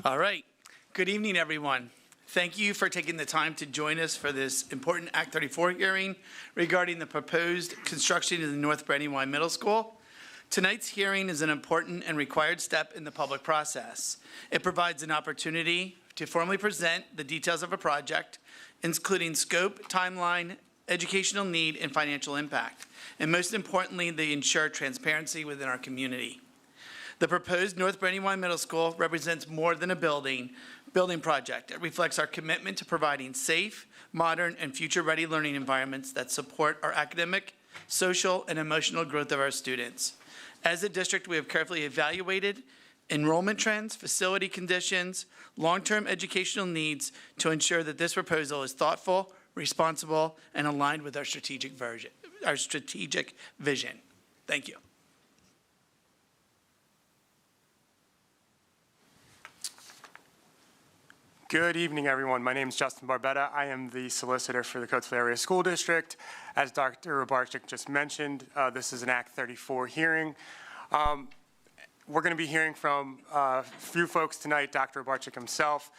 All right. Good evening, everyone. Thank you for taking the time to join us for this important Act 34 hearing regarding the proposed construction of the North Brandywine Middle School. Tonight's hearing is an important and required step in the public process. It provides an opportunity to formally present the details of a project, including scope, timeline, educational need, and financial impact. And most importantly, they ensure transparency within our community. The proposed North Brandywine Middle School represents more than a building project. It reflects our commitment to providing safe, modern, and future-ready learning environments that support our academic, social, and emotional growth of our students. As a district, we have carefully evaluated enrollment trends, facility conditions, long-term educational needs to ensure that this proposal is thoughtful, responsible, and aligned with our strategic vision. Thank you. Good evening, everyone. My name is Justin Barbetta. I am the solicitor for the Coatesville Area School District. As Dr. Rybarczyk just mentioned, this is an Act 34 hearing. We're going to be hearing from a few folks tonight, Dr. Rybarczyk himself,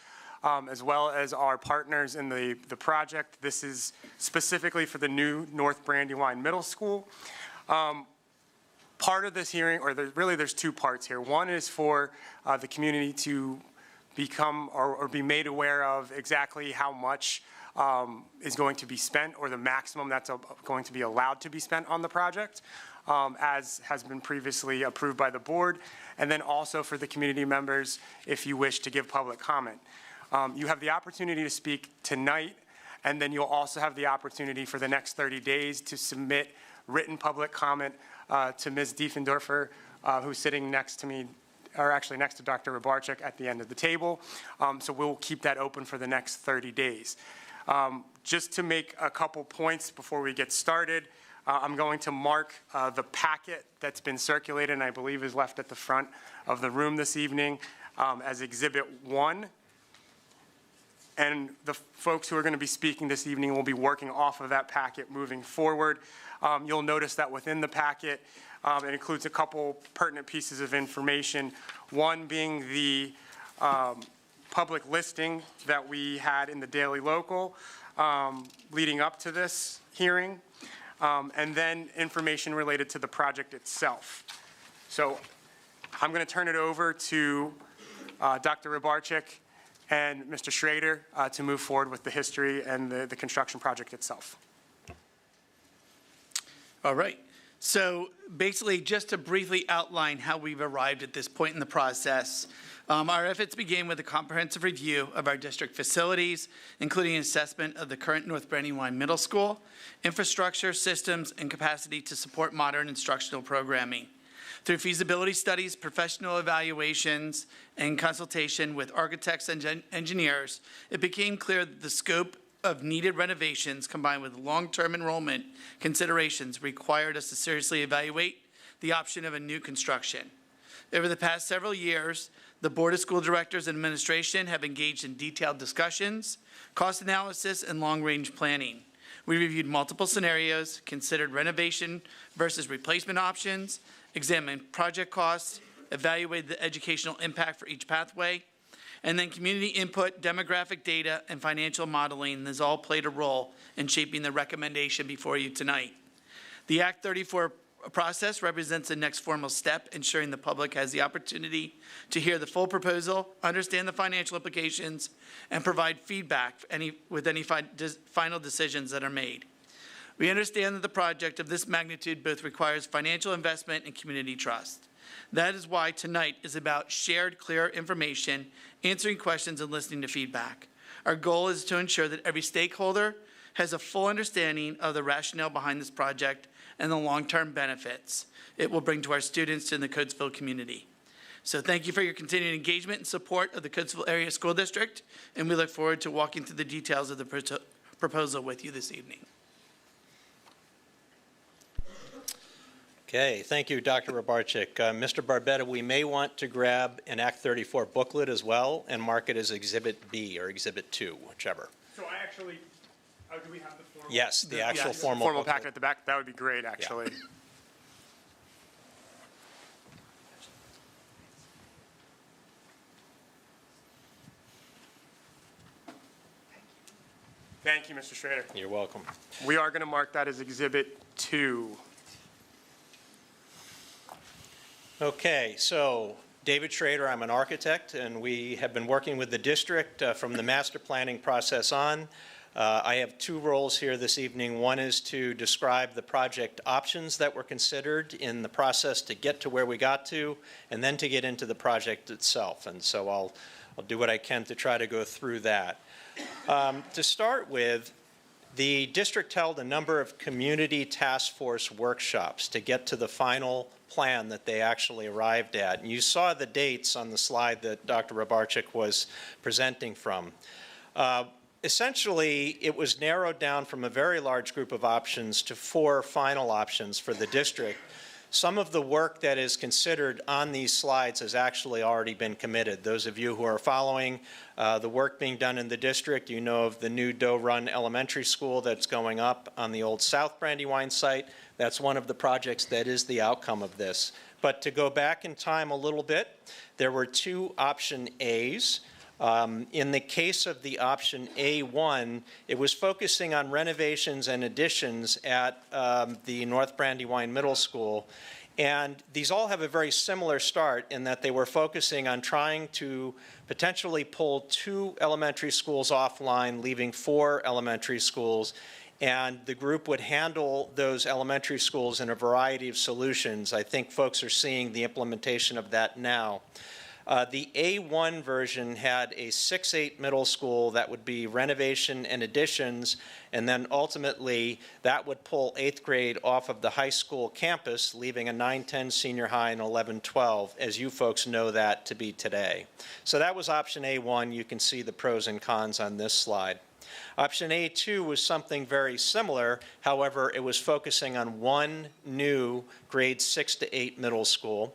as well as our partners in the project. This is specifically for the new North Brandywine Middle School. Part of this hearing, or there's two parts here. One is for the community to become or be made aware of exactly how much is going to be spent, or the maximum that's going to be allowed to be spent on the project, as has been previously approved by the board, and then also for the community members if you wish to give public comment. You have the opportunity to speak tonight, and then you'll also have the opportunity for the next 30 days to submit written public comment to Ms. Diefendorfer, who's sitting next to me, or actually next to Dr. Rybarczyk at the end of the table. So we'll keep that open for the next 30 days. Just to make a couple points before we get started, I'm going to mark the packet that's been circulated and I believe is left at the front of the room this evening as Exhibit 1. And the folks who are going to be speaking this evening will be working off of that packet moving forward. You'll notice that within the packet, it includes a couple pertinent pieces of information, one being the public listing that we had in the Daily Local leading up to this hearing, and then information related to the project itself. So I'm going to turn it over to Dr. Rybarczyk and Mr. Schrader to move forward with the history and the construction project itself. All right. So basically, just to briefly outline how we've arrived at this point in the process, our efforts began with a comprehensive review of our district facilities, including assessment of the current North Brandywine Middle School, infrastructure, systems, and capacity to support modern instructional programming. Through feasibility studies, professional evaluations, and consultation with architects and engineers, it became clear that the scope of needed renovations combined with long-term enrollment considerations required us to seriously evaluate the option of a new construction. Over the past several years, the Board of School Directors and Administration have engaged in detailed discussions, cost analysis, and long-range planning. We reviewed multiple scenarios, considered renovation versus replacement options, examined project costs, evaluated the educational impact for each pathway, and then community input, demographic data, and financial modeling has all played a role in shaping the recommendation before you tonight. The Act 34 process represents the next formal step, ensuring the public has the opportunity to hear the full proposal, understand the financial implications, and provide feedback with any final decisions that are made. We understand that the project of this magnitude both requires financial investment and community trust. That is why tonight is about shared, clear information, answering questions, and listening to feedback. Our goal is to ensure that every stakeholder has a full understanding of the rationale behind this project and the long-term benefits it will bring to our students and the Coatesville community. So thank you for your continued engagement and support of the Coatesville Area School District, and we look forward to walking through the details of the proposal with you this evening. Okay, thank you, Dr. Rybarczyk. Mr. Barbetta, we may want to grab an Act 34 booklet as well and mark it as Exhibit B or Exhibit 2, whichever. So I actually, do we have the formal? Yes, the actual formal packet at the back. That would be great, actually. Yeah. Thank you, Mr. Schrader. You're welcome. We are going to mark that as Exhibit 2. Okay, so David Schrader, I'm an architect, and we have been working with the district from the master planning process on. I have two roles here this evening. One is to describe the project options that were considered in the process to get to where we got to, and then to get into the project itself. And so I'll do what I can to try to go through that. To start with, the district held a number of community task force workshops to get to the final plan that they actually arrived at. And you saw the dates on the slide that Dr. Rabarchik was presenting from. Essentially, it was narrowed down from a very large group of options to 4 final options for the district. Some of the work that is considered on these slides has actually already been committed. Those of you who are following the work being done in the district, you know of the new Doe Run Elementary School that's going up on the old South Brandywine site. That's one of the projects that is the outcome of this. But to go back in time a little bit, there were 2 option A's. In the case of the option A1, it was focusing on renovations and additions at the North Brandywine Middle School. And these all have a very similar start in that they were focusing on trying to potentially pull 2 elementary schools offline, leaving 4 elementary schools. And the group would handle those elementary schools in a variety of solutions. I think folks are seeing the implementation of that now. The A1 version had a 6-8 middle school that would be renovation and additions, and then ultimately that would pull 8th grade off of the high school campus, leaving a 9-10 senior high and 11-12, as you folks know that to be today. So that was option A1. You can see the pros and cons on this slide. Option A2 was something very similar. However, it was focusing on one new grade 6 to 8 middle school.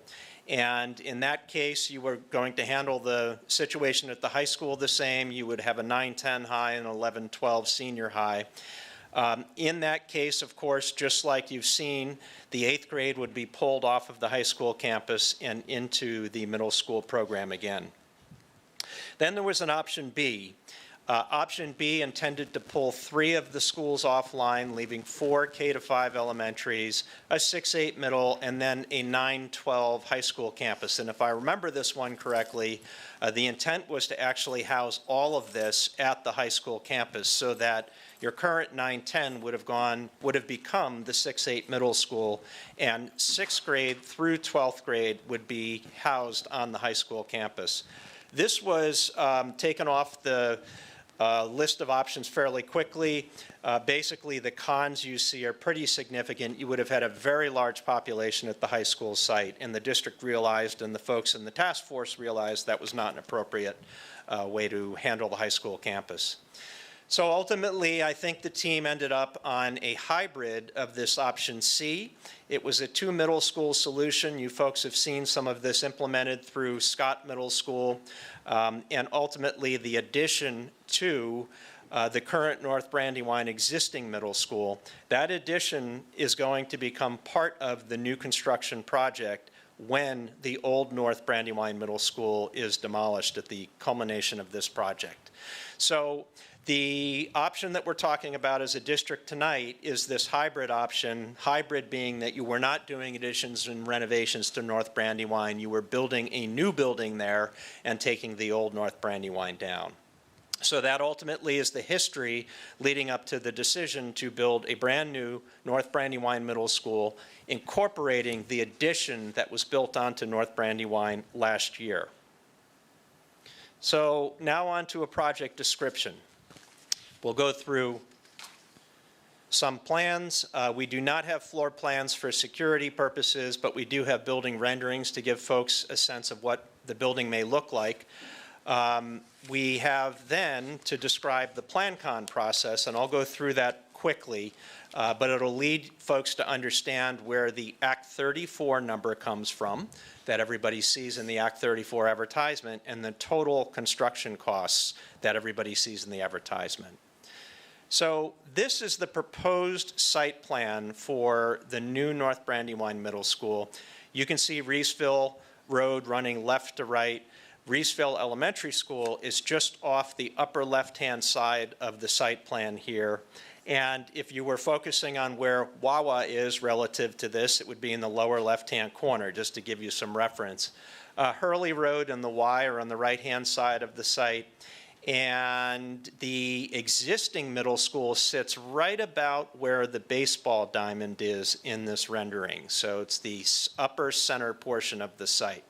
And in that case, you were going to handle the situation at the high school the same. You would have a 9-10 high and 11-12 senior high. In that case, of course, just like you've seen, the 8th grade would be pulled off of the high school campus and into the middle school program again. Then there was an option B. Option B intended to pull 3 of the schools offline, leaving 4 K-5 elementaries, a 6-8 middle, and then a 9-12 high school campus. And if I remember this one correctly, the intent was to actually house all of this at the high school campus so that your current 9-10 would have become the 6-8 middle school, and 6th grade through 12th grade would be housed on the high school campus. This was taken off the list of options fairly quickly. Basically, the cons you see are pretty significant. You would have had a very large population at the high school site, and the district realized and the folks in the task force realized that was not an appropriate way to handle the high school campus. So ultimately, I think the team ended up on a hybrid of this option C. It was a 2 middle school solution. You folks have seen some of this implemented through Scott Middle School, and ultimately the addition to the current North Brandywine existing middle school. That addition is going to become part of the new construction project when the old North Brandywine Middle School is demolished at the culmination of this project. So the option that we're talking about as a district tonight is this hybrid option, hybrid being that you were not doing additions and renovations to North Brandywine, you were building a new building there and taking the old North Brandywine down. So that ultimately is the history leading up to the decision to build a brand new North Brandywine Middle School, incorporating the addition that was built onto North Brandywine last year. So now on to a project description. We'll go through some plans. We do not have floor plans for security purposes, but we do have building renderings to give folks a sense of what the building may look like. We have then to describe the plan-con process, and I'll go through that quickly, but it'll lead folks to understand where the Act 34 number comes from that everybody sees in the Act 34 advertisement and the total construction costs that everybody sees in the advertisement. So this is the proposed site plan for the new North Brandywine Middle School. You can see Reeseville Road running left to right. Reesville Elementary School is just off the upper left-hand side of the site plan here. And if you were focusing on where Wawa is relative to this, it would be in the lower left-hand corner, just to give you some reference. Hurley Road and the Y are on the right-hand side of the site. And the existing middle school sits right about where the baseball diamond is in this rendering. So it's the upper center portion of the site.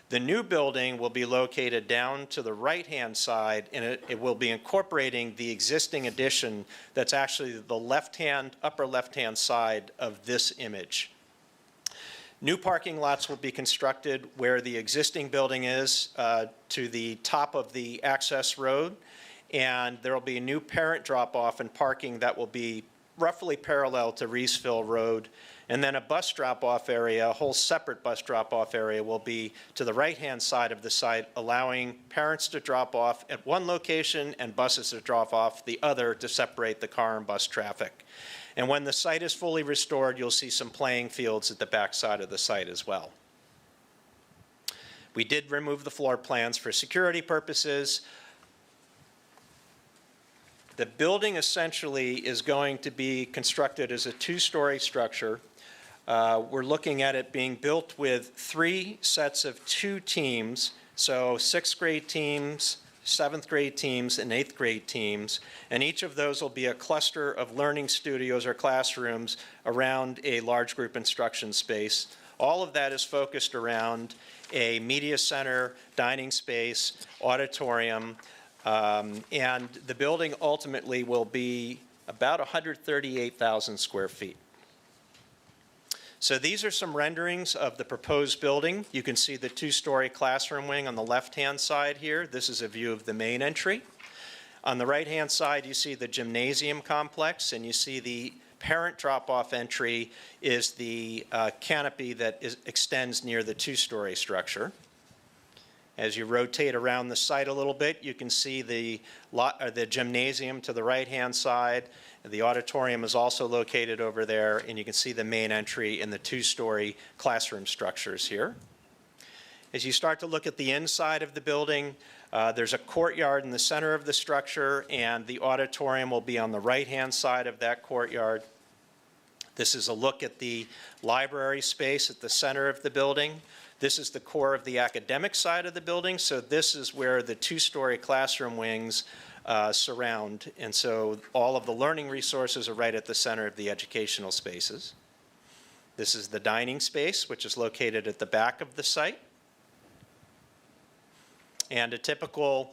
The new building will be located down to the right-hand side, and it will be incorporating the existing addition that's actually the upper left-hand side of this image. New parking lots will be constructed where the existing building is to the top of the access road, and there will be a new parent drop-off and parking that will be roughly parallel to Reesville Road. And then a bus drop-off area, a whole separate bus drop-off area will be to the right-hand side of the site, allowing parents to drop off at one location and buses to drop off the other to separate the car and bus traffic. And when the site is fully restored, you'll see some playing fields at the back side of the site as well. We did remove the floor plans for security purposes. The building essentially is going to be constructed as a two-story structure. We're looking at it being built with 3 sets of 2 teams, so 6th grade teams, 7th grade teams, and 8th grade teams, and each of those will be a cluster of learning studios or classrooms around a large group instruction space. All of that is focused around a media center, dining space, auditorium, and the building ultimately will be about 138,000 square feet. So these are some renderings of the proposed building. You can see the 2-story classroom wing on the left-hand side here. This is a view of the main entry. On the right-hand side, you see the gymnasium complex, and you see the parent drop-off entry is the canopy that extends near the 2-story structure. As you rotate around the site a little bit, you can see the gymnasium to the right-hand side. The auditorium is also located over there, and you can see the main entry in the 2-story classroom structures here. As you start to look at the inside of the building, there's a courtyard in the center of the structure, and the auditorium will be on the right-hand side of that courtyard. This is a look at the library space at the center of the building. This is the core of the academic side of the building, so this is where the 2-story classroom wings surround, and so all of the learning resources are right at the center of the educational spaces. This is the dining space, which is located at the back of the site. And a typical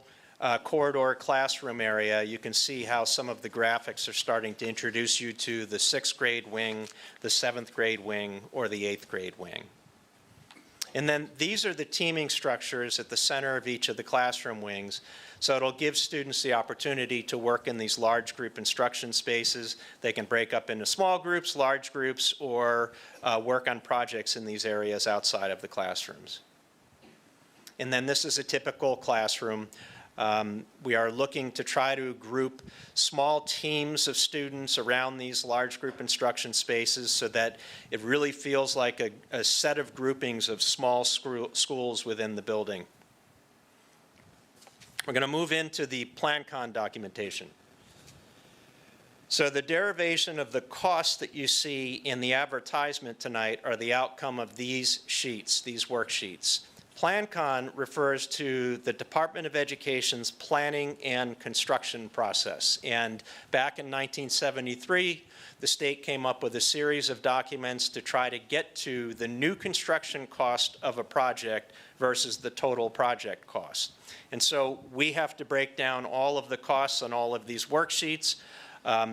corridor classroom area, you can see how some of the graphics are starting to introduce you to the 6th grade wing, the 7th grade wing, or the 8th grade wing. And then these are the teaming structures at the center of each of the classroom wings. So it'll give students the opportunity to work in these large group instruction spaces. They can break up into small groups, large groups, or work on projects in these areas outside of the classrooms. And then this is a typical classroom. We are looking to try to group small teams of students around these large group instruction spaces so that it really feels like a set of groupings of small schools within the building. We're going to move into the PlanCon documentation. So the derivation of the costs that you see in the advertisement tonight are the outcome of these sheets, these worksheets. PlanCon refers to the Department of Education's planning and construction process. And back in 1973, the state came up with a series of documents to try to get to the new construction cost of a project versus the total project cost. And so we have to break down all of the costs on all of these worksheets.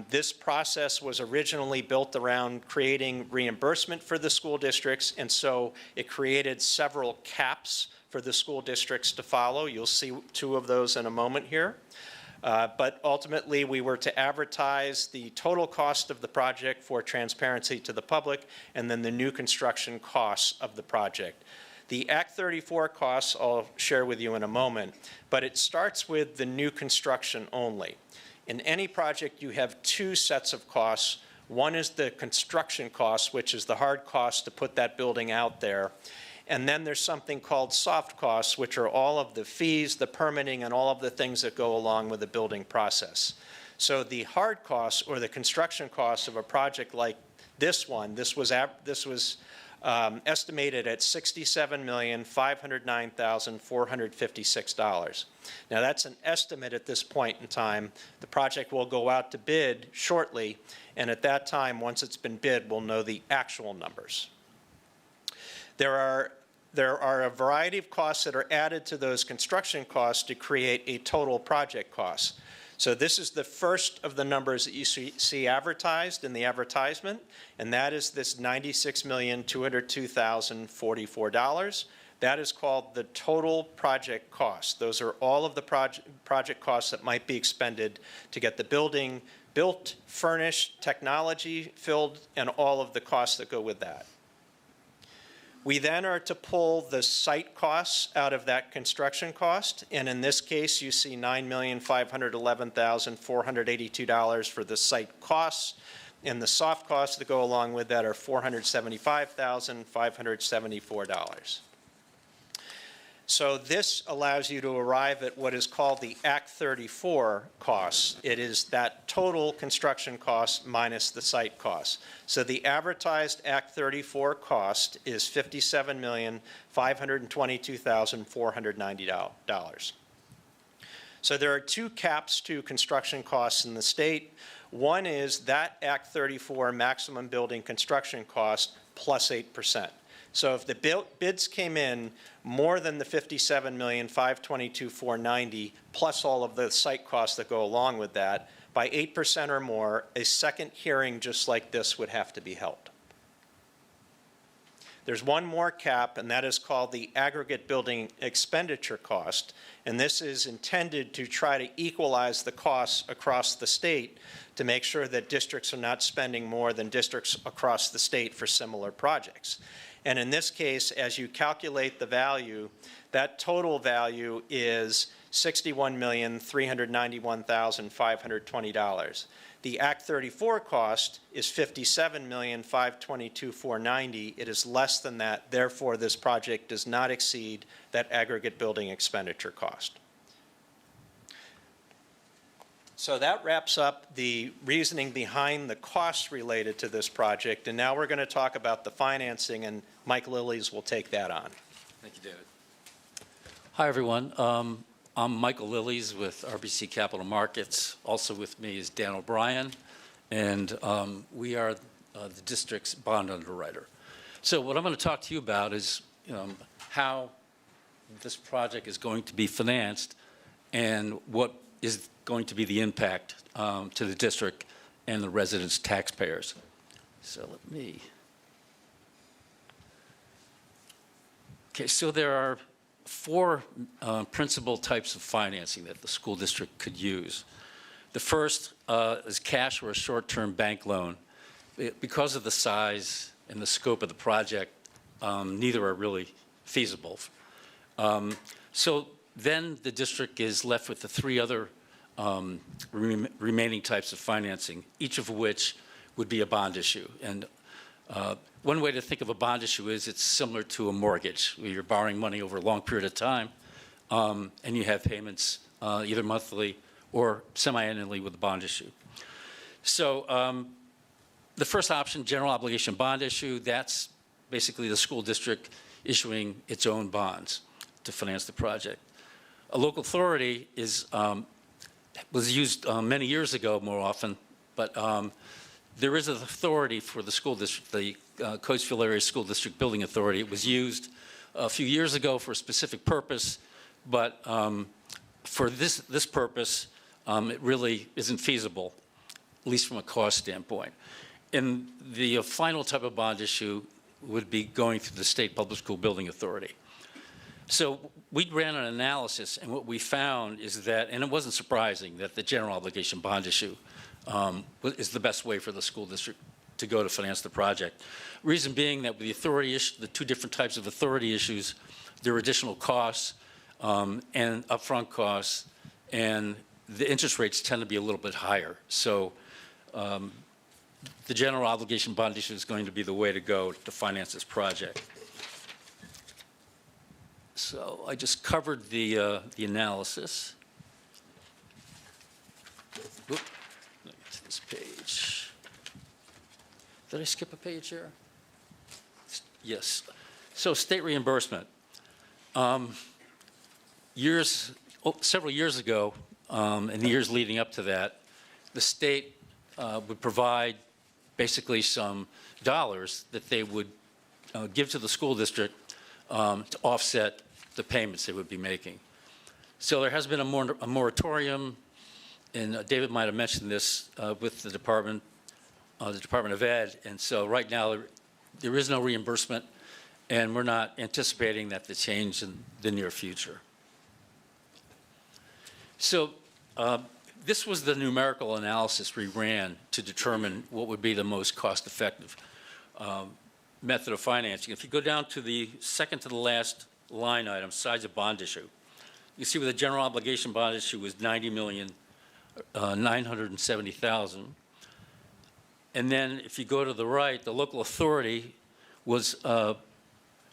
This process was originally built around creating reimbursement for the school districts, and so it created several caps for the school districts to follow. You'll see 2 of those in a moment here. But ultimately, we were to advertise the total cost of the project for transparency to the public, and then the new construction costs of the project. The Act 34 costs I'll share with you in a moment, but it starts with the new construction only. In any project, you have 2 sets of costs. One is the construction cost, which is the hard cost to put that building out there. And then there's something called soft costs, which are all of the fees, the permitting, and all of the things that go along with the building process. So the hard costs, or the construction costs of a project like this one, this was estimated at $67,509,456. Now that's an estimate at this point in time. The project will go out to bid shortly, and at that time, once it's been bid, we'll know the actual numbers. There are a variety of costs that are added to those construction costs to create a total project cost. So this is the first of the numbers that you see advertised in the advertisement, and that is this $96,202,044. That is called the total project cost. Those are all of the project costs that might be expended to get the building built, furnished, technology filled, and all of the costs that go with that. We then are to pull the site costs out of that construction cost, and in this case, you see $9,511,482 for the site costs, and the soft costs that go along with that are $475,574. So this allows you to arrive at what is called the Act 34 costs. It is that total construction cost minus the site costs. So the advertised Act 34 cost is $57,522,490. So there are two caps to construction costs in the state. One is that Act 34 maximum building construction cost plus 8%. So if the bids came in more than the $57,522,490 plus all of the site costs that go along with that, by 8% or more, a second hearing just like this would have to be held. There's one more cap, and that is called the aggregate building expenditure cost, and this is intended to try to equalize the costs across the state to make sure that districts are not spending more than districts across the state for similar projects. And in this case, as you calculate the value, that total value is $61,391,520. The Act 34 cost is $57,522,490. It is less than that. Therefore, this project does not exceed that aggregate building expenditure cost. So that wraps up the reasoning behind the costs related to this project. And now we're going to talk about the financing, and Mike Lillies will take that on. Thank you, David. Hi, everyone. I'm Michael Lillies with RBC Capital Markets. Also with me is Dan O'Brien, and we are the district's bond underwriter. So what I'm going to talk to you about is how this project is going to be financed and what is going to be the impact to the district and the residents' taxpayers. So let me. Okay, so there are four principal types of financing that the school district could use. The first is cash or a short-term bank loan. Because of the size and the scope of the project, neither are really feasible. So then the district is left with the three other remaining types of financing, each of which would be a bond issue. And one way to think of a bond issue is it's similar to a mortgage, where you're borrowing money over a long period of time, and you have payments either monthly or semi-annually with the bond issue. So the first option, general obligation bond issue, that's basically the school district issuing its own bonds to finance the project. A local authority was used many years ago more often, but there is an authority for the school district, the Coatesville Area School District Building Authority. It was used a few years ago for a specific purpose, but for this purpose, it really isn't feasible, at least from a cost standpoint. And the final type of bond issue would be going through the State Public School Building Authority. So we ran an analysis, and what we found is that, and it wasn't surprising, that the general obligation bond issue is the best way for the school district to go to finance the project. Reason being that with the authority issue, the two different types of authority issues, there are additional costs and upfront costs, and the interest rates tend to be a little bit higher. So the general obligation bond issue is going to be the way to go to finance this project. So I just covered the analysis. Oop, let me get to this page. Did I skip a page here? Yes. So state reimbursement. Several years ago, and the years leading up to that, the state would provide basically some dollars that they would give to the school district to offset the payments they would be making. So there has been a moratorium, and David might have mentioned this with the Department of Ed, and so right now there is no reimbursement, and we're not anticipating that to change in the near future. So this was the numerical analysis we ran to determine what would be the most cost-effective method of financing. If you go down to the second to the last line item, size of bond issue, you see where the general obligation bond issue was $90,970,000. And then if you go to the right, the local authority was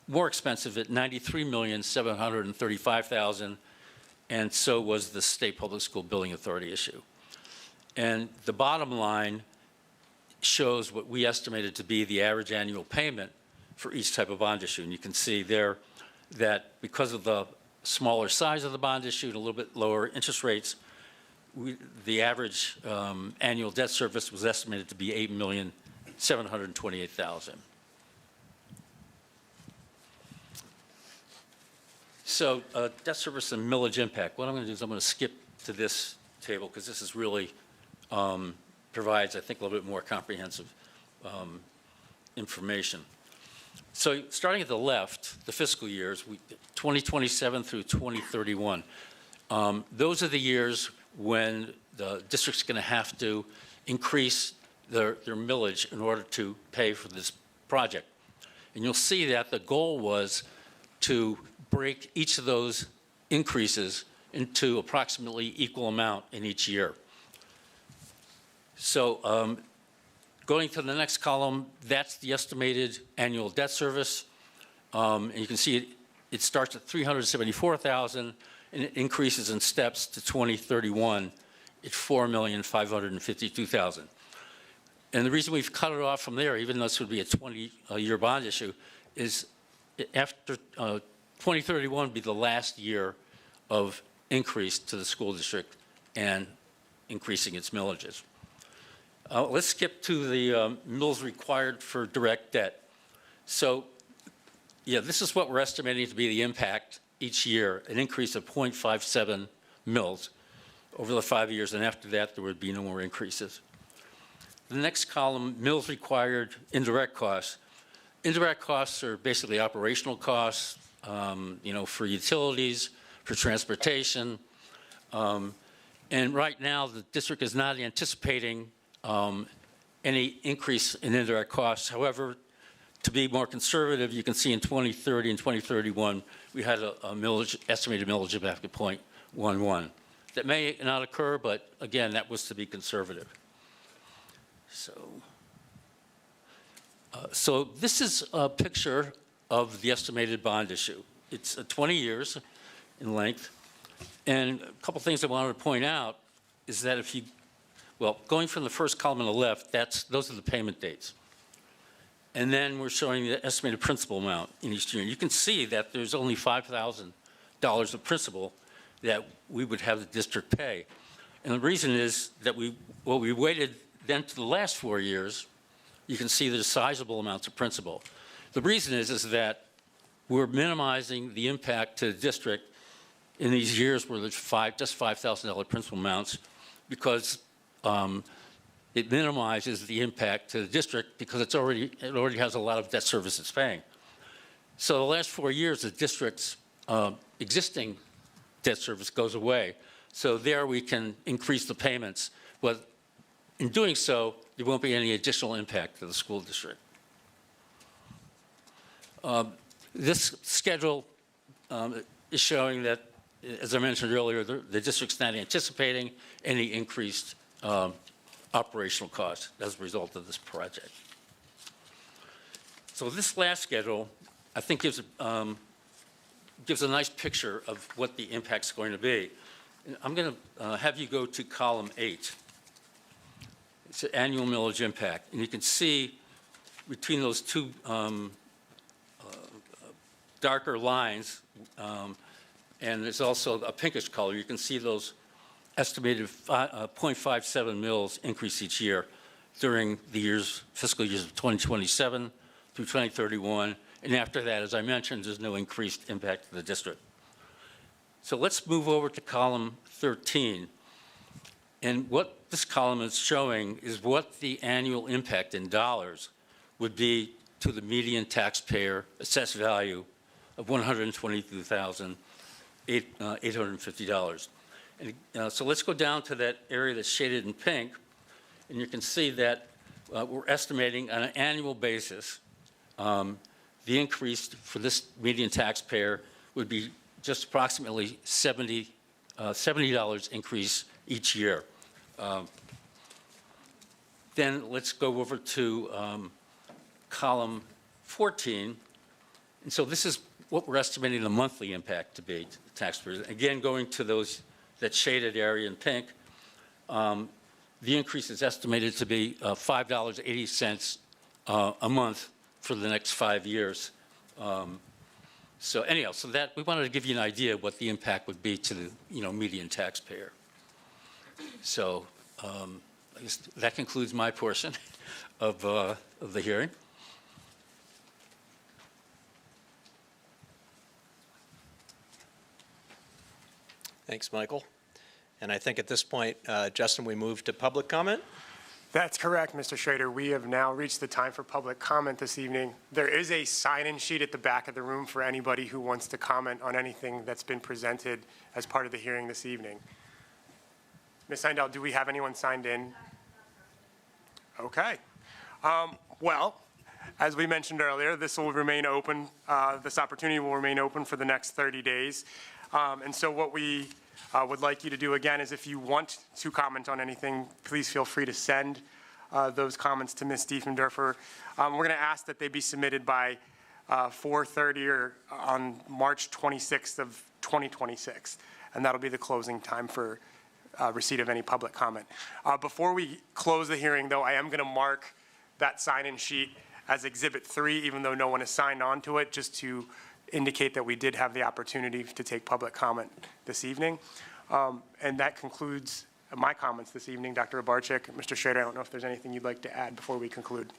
more expensive at $93,735,000, and so was the State Public School Building Authority issue. And the bottom line shows what we estimated to be the average annual payment for each type of bond issue. And you can see there that because of the smaller size of the bond issue and a little bit lower interest rates, the average annual debt service was estimated to be $8,728,000. So debt service and millage impact. What I'm going to do is I'm going to skip to this table because this is really provides, I think, a little bit more comprehensive information. So starting at the left, the fiscal years, 2027 through 2031, those are the years when the district's going to have to increase their millage in order to pay for this project. And you'll see that the goal was to break each of those increases into approximately equal amount in each year. So going to the next column, that's the estimated annual debt service. And you can see it starts at $374,000 and it increases in steps to 2031 at $4,552,000. And the reason we've cut it off from there, even though this would be a 20-year bond issue, is after 2031 would be the last year of increase to the school district and increasing its millages. Let's skip to the mills required for direct debt. So, yeah, this is what we're estimating to be the impact each year, an increase of 0.57 mils over the 5 years, and after that there would be no more increases. The next column, mills required indirect costs. Indirect costs are basically operational costs, for utilities, for transportation. And right now, the district is not anticipating any increase in indirect costs. However, to be more conservative, you can see in 2030 and 2031, we had a estimated millage of 0.11. That may not occur, but again, that was to be conservative. So this is a picture of the estimated bond issue. It's 20 years in length. And a couple things I wanted to point out is that going from the first column on the left, those are the payment dates. And then we're showing the estimated principal amount in each year. And you can see that there's only $5,000 of principal that we would have the district pay. And the reason is that we waited then to the last 4 years. You can see there's sizable amounts of principal. The reason is that we're minimizing the impact to the district in these years where there's just $5,000 principal amounts, because it minimizes the impact to the district because it already has a lot of debt service it's paying. So the last 4 years, the district's existing debt service goes away. So there we can increase the payments, but in doing so, there won't be any additional impact to the school district. This schedule is showing that, as I mentioned earlier, the district's not anticipating any increased operational costs as a result of this project. So this last schedule, I think, gives gives a nice picture of what the impact's going to be. And I'm going to have you go to column 8. It's the annual millage impact. And you can see between those two darker lines, and there's also a pinkish color, you can see those estimated 0.57 mils increase each year during the fiscal years of 2027 through 2031. And after that, as I mentioned, there's no increased impact to the district. So let's move over to column 13. And what this column is showing is what the annual impact in dollars would be to the median taxpayer assessed value of $122,850. And so let's go down to that area that's shaded in pink, and you can see that we're estimating on an annual basis the increase for this median taxpayer would be just approximately $70 increase each year. Then let's go over to column 14. And so this is what we're estimating the monthly impact to be to the taxpayers. Again, going to that shaded area in pink, the increase is estimated to be $5.80 a month for the next 5 years. So anyhow, so that we wanted to give you an idea of what the impact would be to the median taxpayer. So I guess that concludes my portion of the hearing. Thanks, Michael. And I think at this point, Justin, we move to public comment. That's correct, Mr. Schrader. We have now reached the time for public comment this evening. There is a sign-in sheet at the back of the room for anybody who wants to comment on anything that's been presented as part of the hearing this evening. Ms. Seindel, do we have anyone signed in? Okay. Well, as we mentioned earlier, this will remain open. This opportunity will remain open for the next 30 days. And so what we would like you to do again is if you want to comment on anything, please feel free to send those comments to Ms. Diefendorfer. We're going to ask that they be submitted by 4:30 or on March 26th of 2026, and that'll be the closing time for receipt of any public comment. Before we close the hearing, though, I am going to mark that sign-in sheet as Exhibit 3, even though no one has signed on to it, just to indicate that we did have the opportunity to take public comment this evening. And that concludes my comments this evening. Dr. Abarczyk, Mr. Schrader, I don't know if there's anything you'd like to add before we conclude.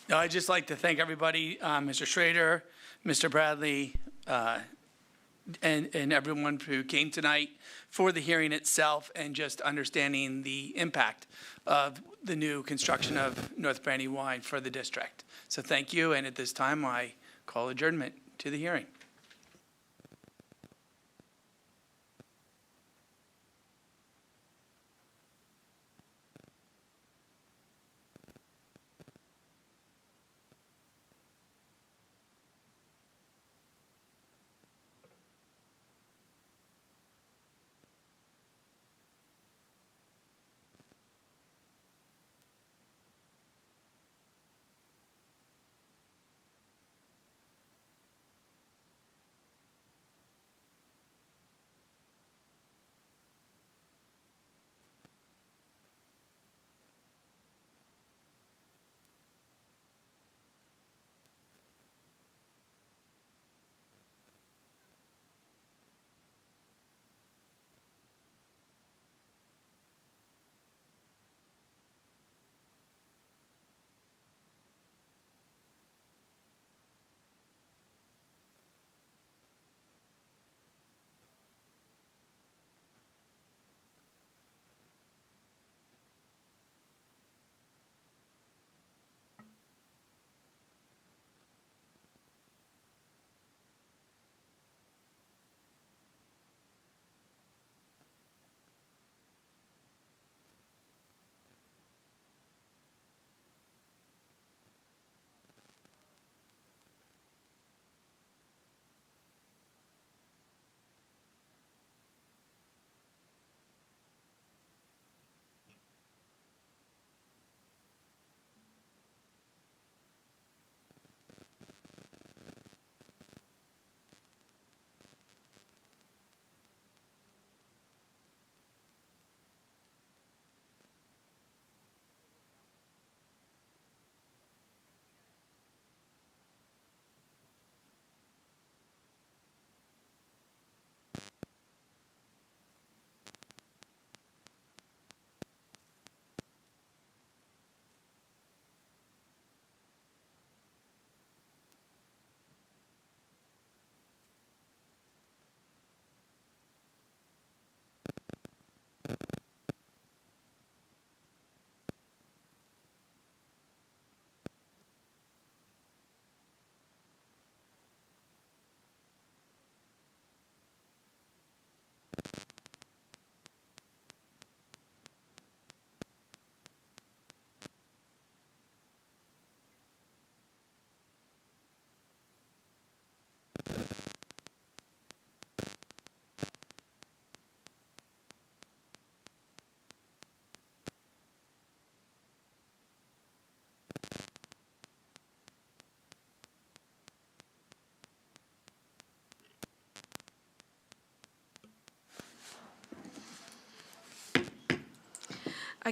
No, I'd just like to thank everybody, Mr. Schrader, Mr. Bradley, and everyone who came tonight for the hearing itself and just understanding the impact of the new construction of North Brandywine for the district. So thank you, and at this time, I call adjournment to the hearing.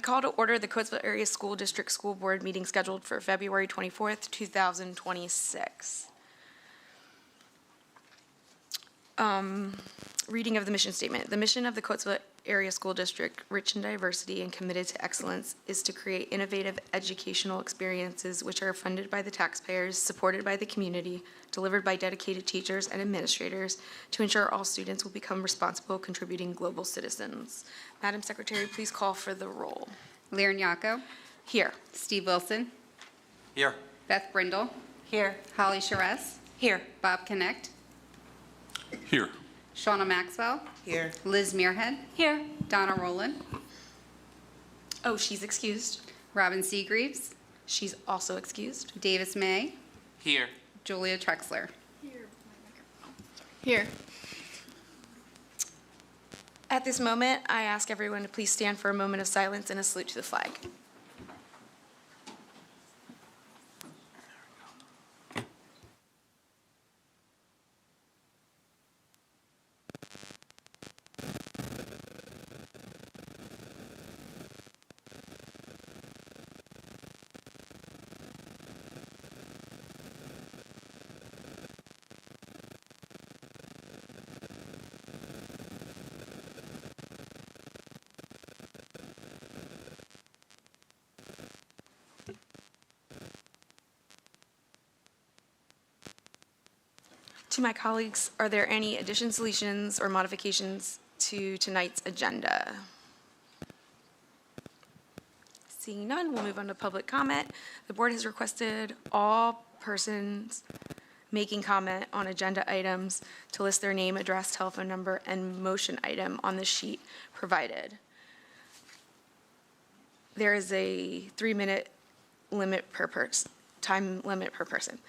I call to order the Coatesville Area School District School Board meeting scheduled for February 24th, 2026. Reading of the mission statement. The mission of the Coatesville Area School District, rich in diversity and committed to excellence, is to create innovative educational experiences which are funded by the taxpayers, supported by the community, delivered by dedicated teachers and administrators to ensure all students will become responsible, contributing global citizens. Madam Secretary, please call for the roll. Lear Nyako. Here. Steve Wilson. Here. Beth Brindle. Here. Holly Charest. Here. Bob Connect. Here. Shauna Maxwell. Here. Liz Muirhead. Here. Donna Rowland. Oh, she's excused. Robin Seagreaves. She's also excused. Davis May. Here. Julia Trexler. Here. At this moment, I ask everyone to please stand for a moment of silence and a salute to the flag. To my colleagues, are there any additions, deletions, or modifications to tonight's agenda? Seeing none, we'll move on to public comment. The board has requested all persons making comment on agenda items to list their name, address, telephone number, and motion item on the sheet provided. There is a 3-minute limit per person, time limit per person.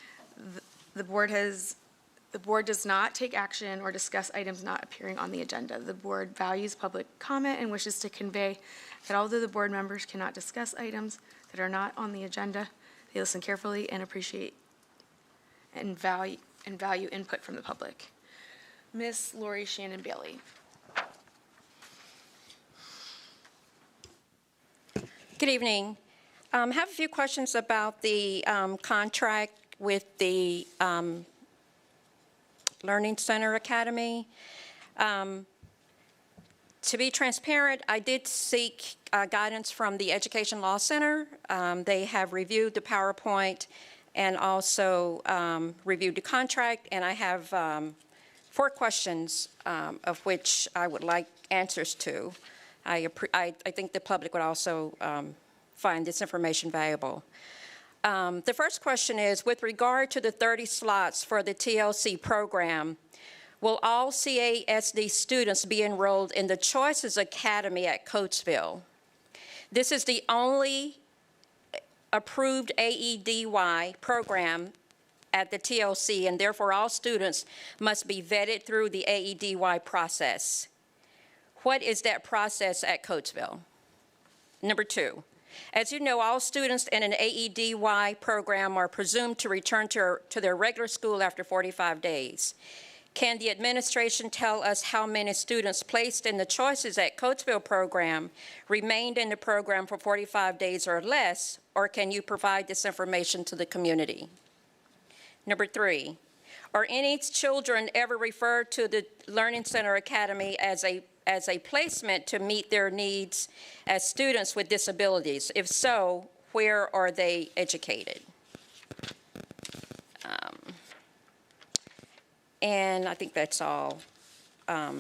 The board does not take action or discuss items not appearing on the agenda. The board values public comment and wishes to convey that although the board members cannot discuss items that are not on the agenda, they listen carefully and appreciate and value input from the public. Ms. Lori Shannon Bailey. Good evening. I have a few questions about the contract with the Learning Center Academy. To be transparent, I did seek guidance from the Education Law Center. They have reviewed the PowerPoint and also reviewed the contract, and I have 4 questions of which I would like answers to. I think the public would also find this information valuable. The first question is, with regard to the 30 slots for the TLC program, will all CASD students be enrolled in the Choices Academy at Coatesville? This is the only approved AEDY program at the TLC, and therefore all students must be vetted through the AEDY process. What is that process at Coatesville? Number 2, as you know, all students in an AEDY program are presumed to return to their regular school after 45 days. Can the administration tell us how many students placed in the Choices at Coatesville program remained in the program for 45 days or less, or can you provide this information to the community? Number 3, are any children ever referred to the Learning Center Academy as a placement to meet their needs as students with disabilities? If so, where are they educated? And I think that's all. I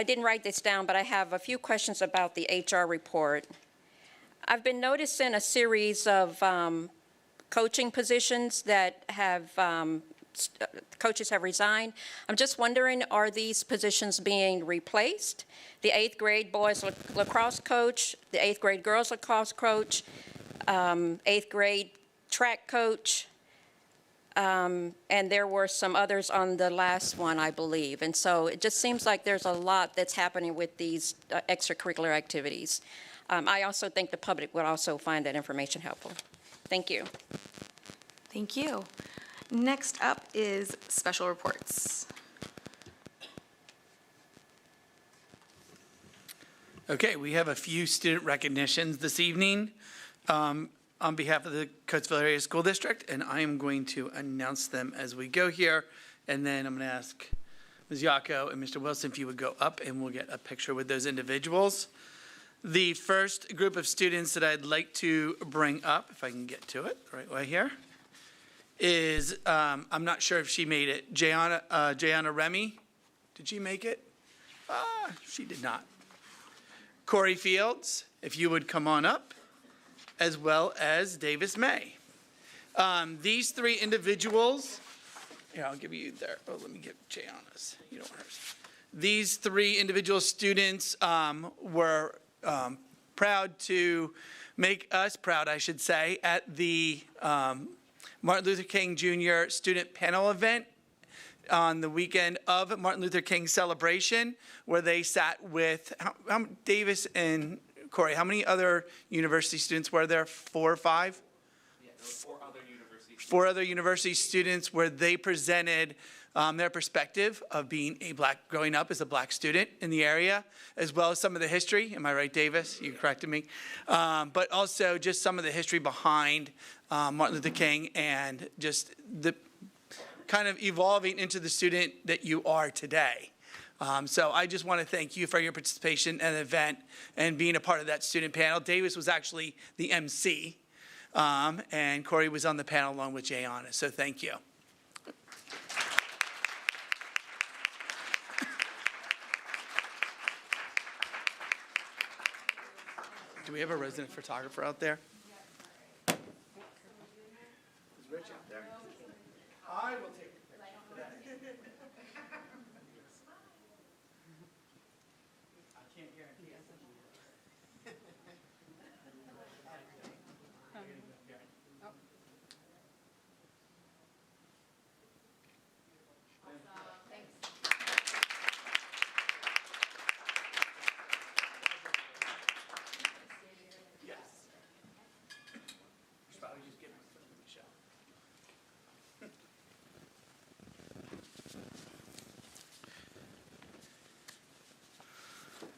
didn't write this down, but I have a few questions about the HR report. I've been noticing a series of coaching positions that have coaches have resigned. I'm just wondering, are these positions being replaced? The 8th grade boys lacrosse coach, the 8th grade girls lacrosse coach, 8th grade track coach, and there were some others on the last one, I believe. And so it just seems like there's a lot that's happening with these extracurricular activities. I also think the public would also find that information helpful. Thank you. Thank you. Next up is special reports. Okay, we have a few student recognitions this evening on behalf of the Coatesville Area School District, and I am going to announce them as we go here. And then I'm going to ask Ms. Yako and Mr. Wilson if you would go up and we'll get a picture with those individuals. The first group of students that I'd like to bring up, if I can get to it the right way here, is, I'm not sure if she made it, Jayana Remy. Did she make it? She did not. Corey Fields, if you would come on up, as well as Davis May. These three individuals, here, I'll give you their, oh, let me get Jayana's, you don't want hers. These three individual students were proud to make us proud, I should say, at the Martin Luther King Jr. student panel event on the weekend of Martin Luther King celebration, where they sat with Davis and Corey. How many other university students were there? 4 or 5? Yeah, there were 4 other university students. 4 other university students where they presented their perspective of being growing up as a black student in the area, as well as some of the history. Am I right, Davis? You corrected me. But also just some of the history behind Martin Luther King and just the kind of evolving into the student that you are today. So I just want to thank you for your participation in the event and being a part of that student panel. Davis was actually the MC, and Corey was on the panel along with Jayana, so thank you. Do we have a resident photographer out there? Is Rich out there? I will take a picture today. I can't guarantee it. Yes. Should probably just give him a photo of Michelle.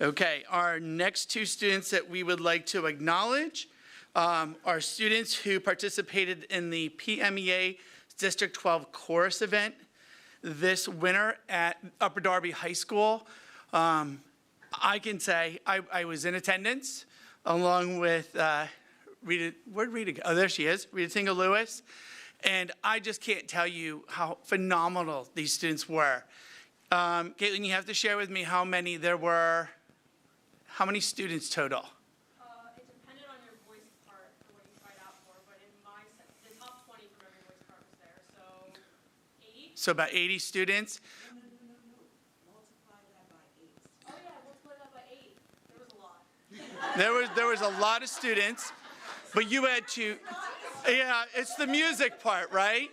Okay, our next 2 students that we would like to acknowledge are students who participated in the PMEA District 12 Chorus event this winter at Upper Darby High School. I can say I was in attendance along with Rita. Where'd Rita go? Oh, there she is, Rita Tingle-Lewis. And I just can't tell you how phenomenal these students were. Caitlin, you have to share with me how many there were. How many students total? It depended on your voice part for what you tried out for, but in my set, the top 20 from every voice part was there, so 8. So about 80 students. Multiply that by 8. Oh yeah, multiply that by 8. There was a lot. There was a lot of students, but you had to, yeah, it's the music part, right?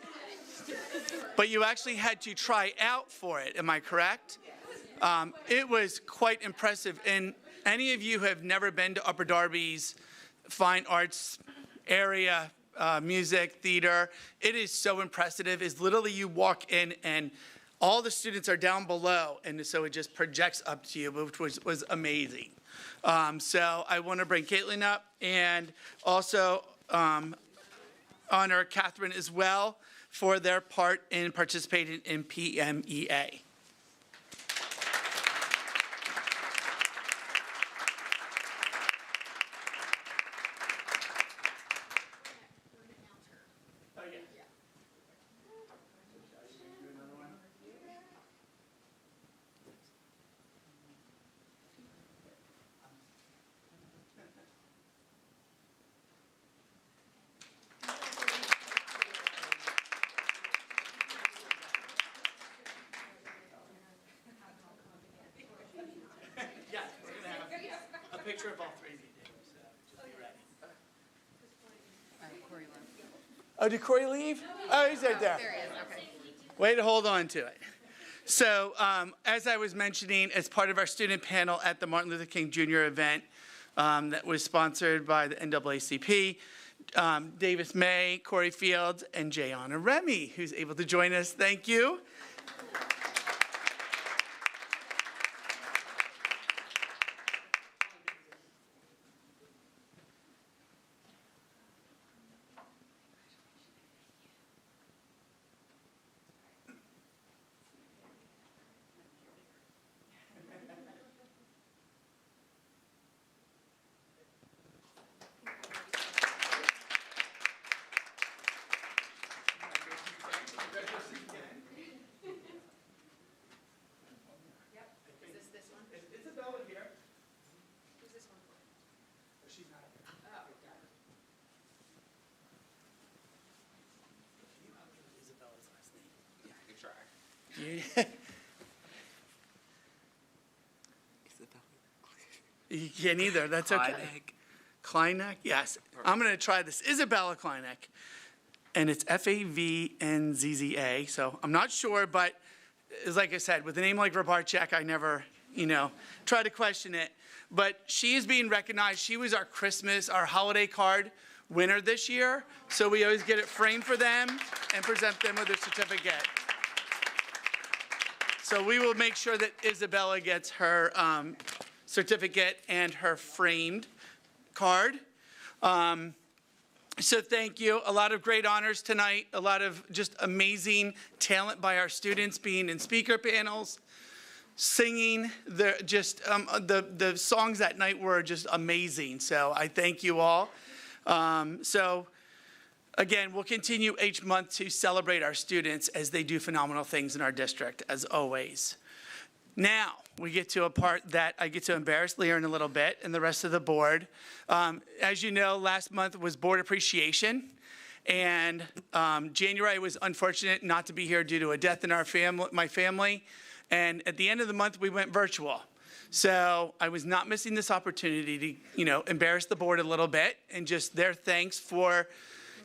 But you actually had to try out for it, am I correct? It was quite impressive. And any of you who have never been to Upper Darby's fine arts area, music, theater, it is so impressive. It's literally you walk in and all the students are down below, and so it just projects up to you, which was amazing. So I want to bring Caitlin up and also honor Catherine as well for their part in participating in PMEA. Picture of all 3 of you, so just be ready. Corey left. Oh, did Corey leave? Oh, he's right there. There he is, okay. Way to hold on to it. So as I was mentioning, as part of our student panel at the Martin Luther King Jr. event that was sponsored by the NAACP, Davis May, Corey Fields, and Jayana Remy, who's able to join us. Thank you. You can't either, that's okay. Kleinek, yes. I'm going to try this. Isabella Kleinek. And it's Favnzza, so I'm not sure, but it's like I said, with a name like Rabarchak, I never, try to question it. But she is being recognized. She was our holiday card winner this year, so we always get it framed for them and present them with a certificate. So we will make sure that Isabella gets her certificate and her framed card. So thank you. A lot of great honors tonight. A lot of just amazing talent by our students being in speaker panels, singing. The songs that night were just amazing. So I thank you all. So again, we'll continue each month to celebrate our students as they do phenomenal things in our district, as always. Now, we get to a part that I get to embarrass Lear in a little bit and the rest of the board. As you know, last month was Board Appreciation. And January was unfortunate not to be here due to a death in my family. And at the end of the month, we went virtual. So I was not missing this opportunity to, embarrass the board a little bit and just their thanks for,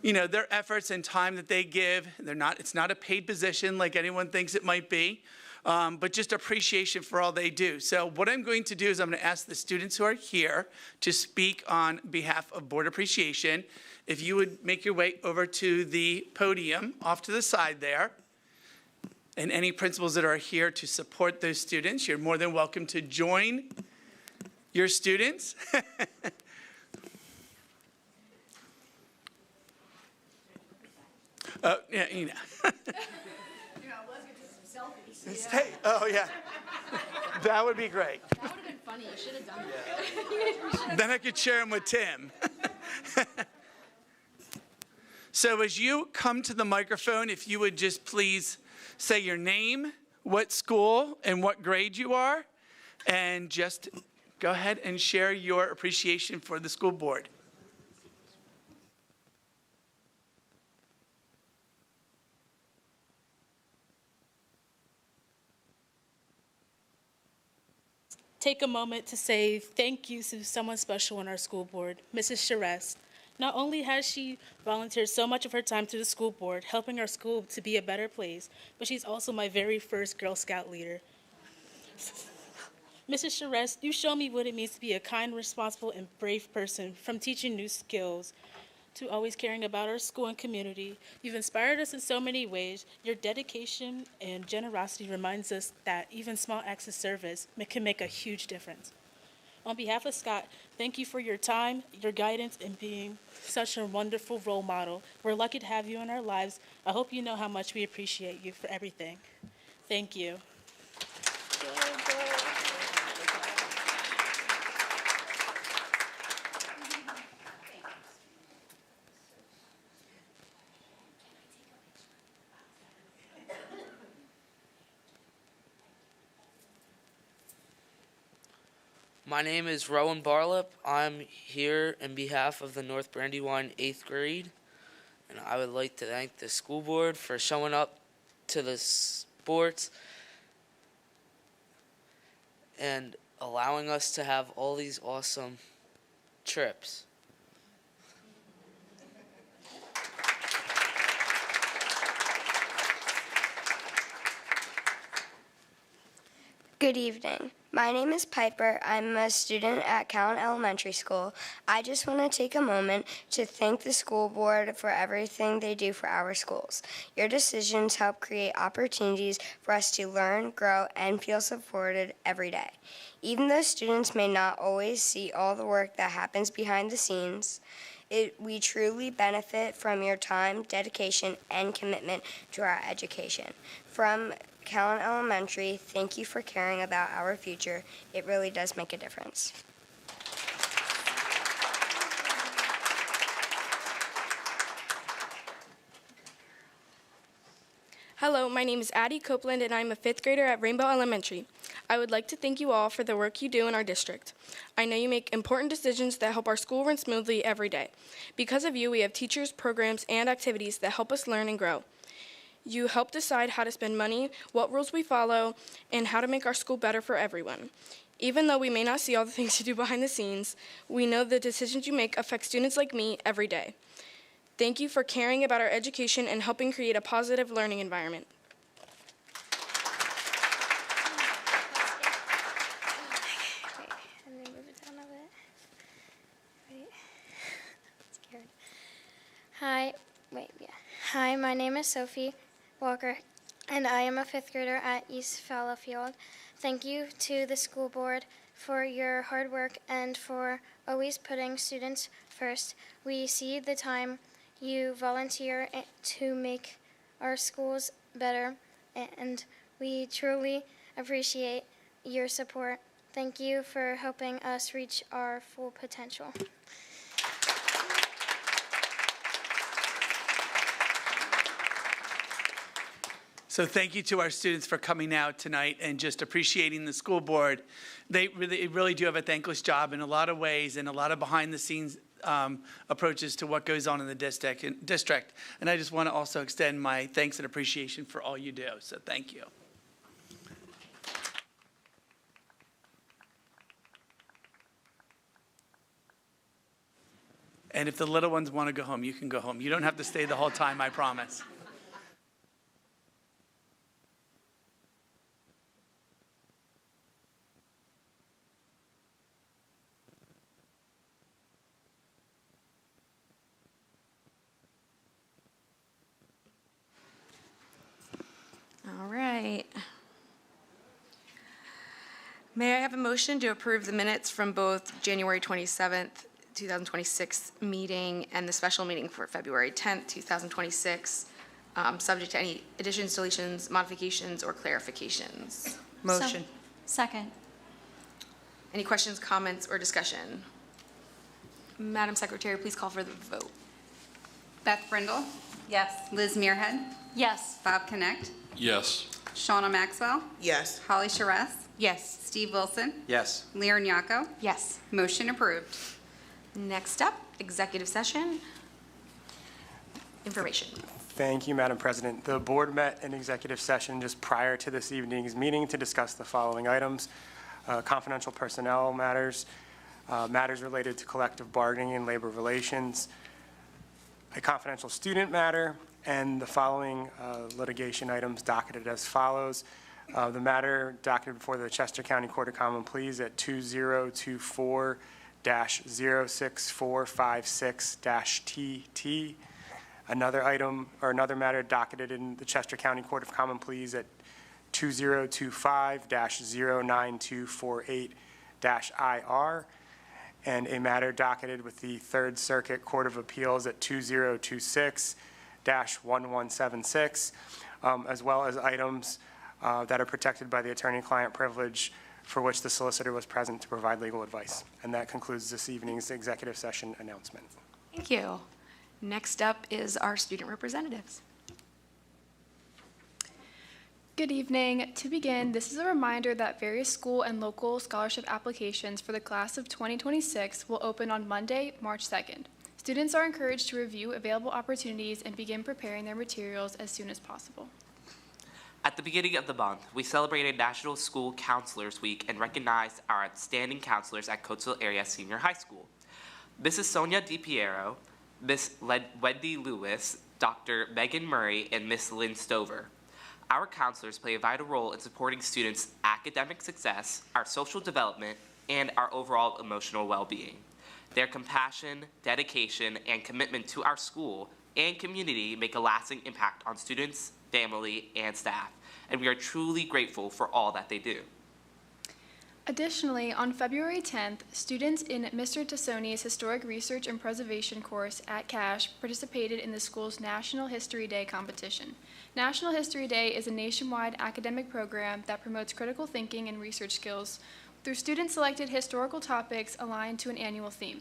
their efforts and time that they give. It's not a paid position like anyone thinks it might be. But just appreciation for all they do. So what I'm going to do is I'm going to ask the students who are here to speak on behalf of Board Appreciation. If you would make your way over to the podium off to the side there. And any principals that are here to support those students, you're more than welcome to join your students. Yeah. Hey, oh yeah, that would be great. That would have been funny. You should have done that. Then I could share them with Tim. So as you come to the microphone, if you would just please say your name, what school, and what grade you are, and just go ahead and share your appreciation for the school board. Take a moment to say thank you to someone special on our school board, Mrs. Charest. Not only has she volunteered so much of her time to the school board, helping our school to be a better place, but she's also my very first Girl Scout leader. Mrs. Charest, you show me what it means to be a kind, responsible, and brave person, from teaching new skills to always caring about our school and community. You've inspired us in so many ways. Your dedication and generosity reminds us that even small acts of service can make a huge difference. On behalf of Scott, thank you for your time, your guidance, and being such a wonderful role model. We're lucky to have you in our lives. I hope you know how much we appreciate you for everything. Thank you. My name is Rowan Barlip. I'm here in behalf of the North Brandywine 8th grade, and I would like to thank the school board for showing up to the sports and allowing us to have all these awesome trips. Good evening. My name is Piper. I'm a student at Callan Elementary School. I just want to take a moment to thank the school board for everything they do for our schools. Your decisions help create opportunities for us to learn, grow, and feel supported every day. Even though students may not always see all the work that happens behind the scenes, we truly benefit from your time, dedication, and commitment to our education. From Callan Elementary, thank you for caring about our future. It really does make a difference. Hello, my name is Addie Copeland, and I'm a 5th grader at Rainbow Elementary. I would like to thank you all for the work you do in our district. I know you make important decisions that help our school run smoothly every day. Because of you, we have teachers, programs, and activities that help us learn and grow. You help decide how to spend money, what rules we follow, and how to make our school better for everyone. Even though we may not see all the things you do behind the scenes, we know the decisions you make affect students like me every day. Thank you for caring about our education and helping create a positive learning environment. Let me move it down a bit. Wait. Scared. Hi, my name is Sophie Walker, and I am a 5th grader at East Fallowfield. Thank you to the school board for your hard work and for always putting students first. We see the time you volunteer to make our schools better, and we truly appreciate your support. Thank you for helping us reach our full potential. So thank you to our students for coming out tonight and just appreciating the school board. They really do have a thankless job in a lot of ways and a lot of behind-the-scenes approaches to what goes on in the district. And I just want to also extend my thanks and appreciation for all you do. So thank you. And if the little ones want to go home, you can go home. You don't have to stay the whole time, I promise. All right. May I have a motion to approve the minutes from both January 27th, 2026 meeting and the special meeting for February 10th, 2026, subject to any additions, deletions, modifications, or clarifications? Motion. Second. Any questions, comments, or discussion? Madam Secretary, please call for the vote. Beth Brindle, Yes. Liz Muirhead, Yes. Bob Connect, Yes. Shauna Maxwell, Yes. Holly Charest, Yes. Steve Wilson, Yes. Lear Nyako. Yes. Motion approved. Next up, executive session. Information. Thank you, Madam President. The board met in executive session just prior to this evening's meeting to discuss the following items: confidential personnel matters, matters related to collective bargaining and labor relations, a confidential student matter, and the following litigation items docketed as follows. The matter docketed before the Chester County Court of Common Pleas at 2024-06456-TT. Another item, or another matter docketed in the Chester County Court of Common Pleas at 2025-09248-IR, and a matter docketed with the Third Circuit Court of Appeals at 2026-1176, as well as items that are protected by the attorney-client privilege for which the solicitor was present to provide legal advice. And that concludes this evening's executive session announcement. Thank you. Next up is our student representatives. Good evening. To begin, this is a reminder that various school and local scholarship applications for the class of 2026 will open on Monday, March 2nd. Students are encouraged to review available opportunities and begin preparing their materials as soon as possible. At the beginning of the month, we celebrated National School Counselors Week and recognized our outstanding counselors at Coatesville Area Senior High School. Mrs. Sonia DiPiero, Miss Wendy Lewis, Dr. Megan Murray, and Miss Lynn Stover. Our counselors play a vital role in supporting students' academic success, our social development, and our overall emotional well-being. Their compassion, dedication, and commitment to our school and community make a lasting impact on students, family, and staff, and we are truly grateful for all that they do. Additionally, on February 10th, students in Mr. Tassoni's Historic Research and Preservation course at Cash participated in the school's National History Day competition. National History Day is a nationwide academic program that promotes critical thinking and research skills through student-selected historical topics aligned to an annual theme.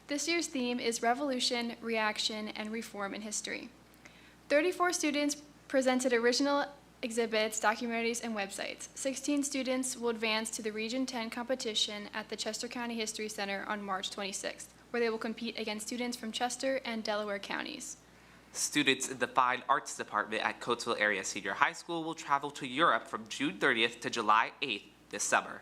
This year's theme is Revolution, Reaction, and Reform in History. 34 students presented original exhibits, documentaries, and websites. 16 students will advance to the Region 10 competition at the Chester County History Center on March 26th, where they will compete against students from Chester and Delaware counties. Students in the Fine Arts Department at Coatesville Area Senior High School will travel to Europe from June 30th to July 8th this summer.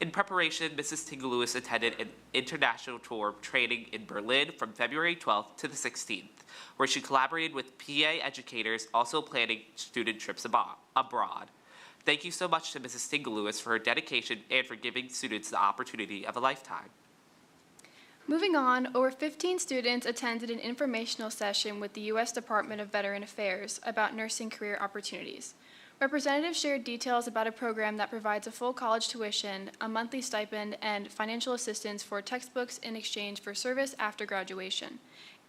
In preparation, Mrs. Tingle-Lewis attended an international tour of training in Berlin from February 12th to the 16th, where she collaborated with PA educators also planning student trips abroad. Thank you so much to Mrs. Tingle-Lewis for her dedication and for giving students the opportunity of a lifetime. Moving on, over 15 students attended an informational session with the U.S. Department of Veteran Affairs about nursing career opportunities. Representatives shared details about a program that provides a full college tuition, a monthly stipend, and financial assistance for textbooks in exchange for service after graduation.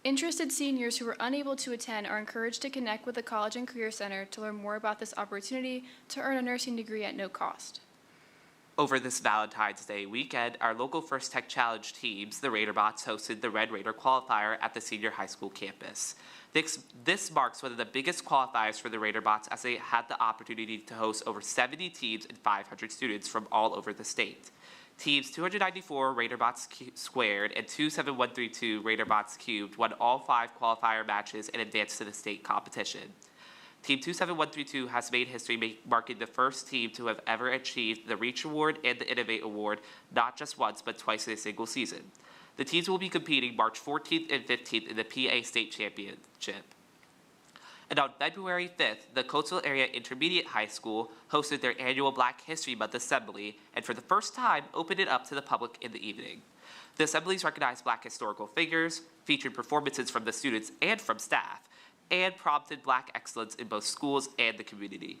Interested seniors who were unable to attend are encouraged to connect with the College and Career Center to learn more about this opportunity to earn a nursing degree at no cost. Over this Valentine's Day weekend, our local First Tech Challenge teams, the Raiderbots, hosted the Red Raider Qualifier at the senior high school campus. This marks one of the biggest qualifiers for the Raiderbots, as they had the opportunity to host over 70 teams and 500 students from all over the state. Teams 294 Raiderbots squared and 27132 Raiderbots cubed won all 5 qualifier matches and advanced to the state competition. Team 27132 has made history, marking the first team to have ever achieved the Reach Award and the Innovate Award, not just once but twice in a single season. The teams will be competing March 14th and 15th in the PA State Championship. And on February 5th, the Coatesville Area Intermediate High School hosted their annual Black History Month Assembly, and for the first time, opened it up to the public in the evening. The assemblies recognized Black historical figures, featured performances from the students and from staff, and prompted Black excellence in both schools and the community.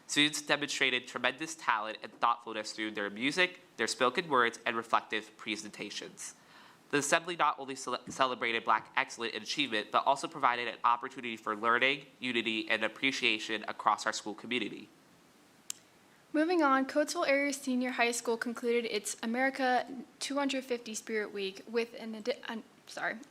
Students demonstrated tremendous talent and thoughtfulness through their music, their spoken words, and reflective presentations. The assembly not only celebrated Black excellence and achievement, but also provided an opportunity for learning, unity, and appreciation across our school community. Moving on, Coatesville Area Senior High School concluded its America 250 Spirit Week with an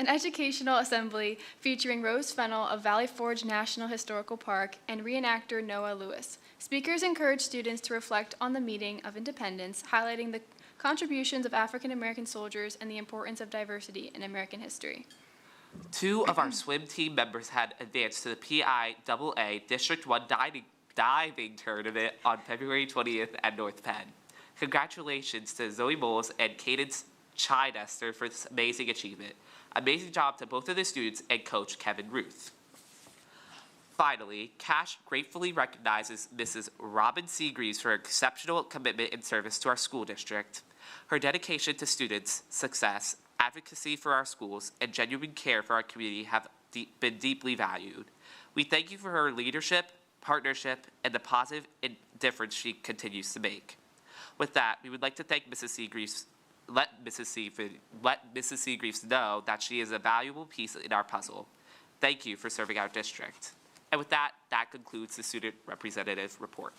educational assembly featuring Rose Fennell of Valley Forge National Historical Park and reenactor Noah Lewis. Speakers encouraged students to reflect on the meaning of independence, highlighting the contributions of African American soldiers and the importance of diversity in American history. 2 of our swim team members had advanced to the PIAA District 1 diving tournament on February 20th at North Penn. Congratulations to Zoe Moles and Cadence Chidester for this amazing achievement. Amazing job to both of the students and Coach Kevin Ruth. Finally, CASH gratefully recognizes Mrs. Robin Seagreaves for her exceptional commitment and service to our school district. Her dedication to students' success, advocacy for our schools, and genuine care for our community have been deeply valued. We thank you for her leadership, partnership, and the positive difference she continues to make. With that, we would like to thank Mrs. Seagreaves. Let Mrs. Seagreaves know that she is a valuable piece in our puzzle. Thank you for serving our district. And with that, that concludes the student representative report.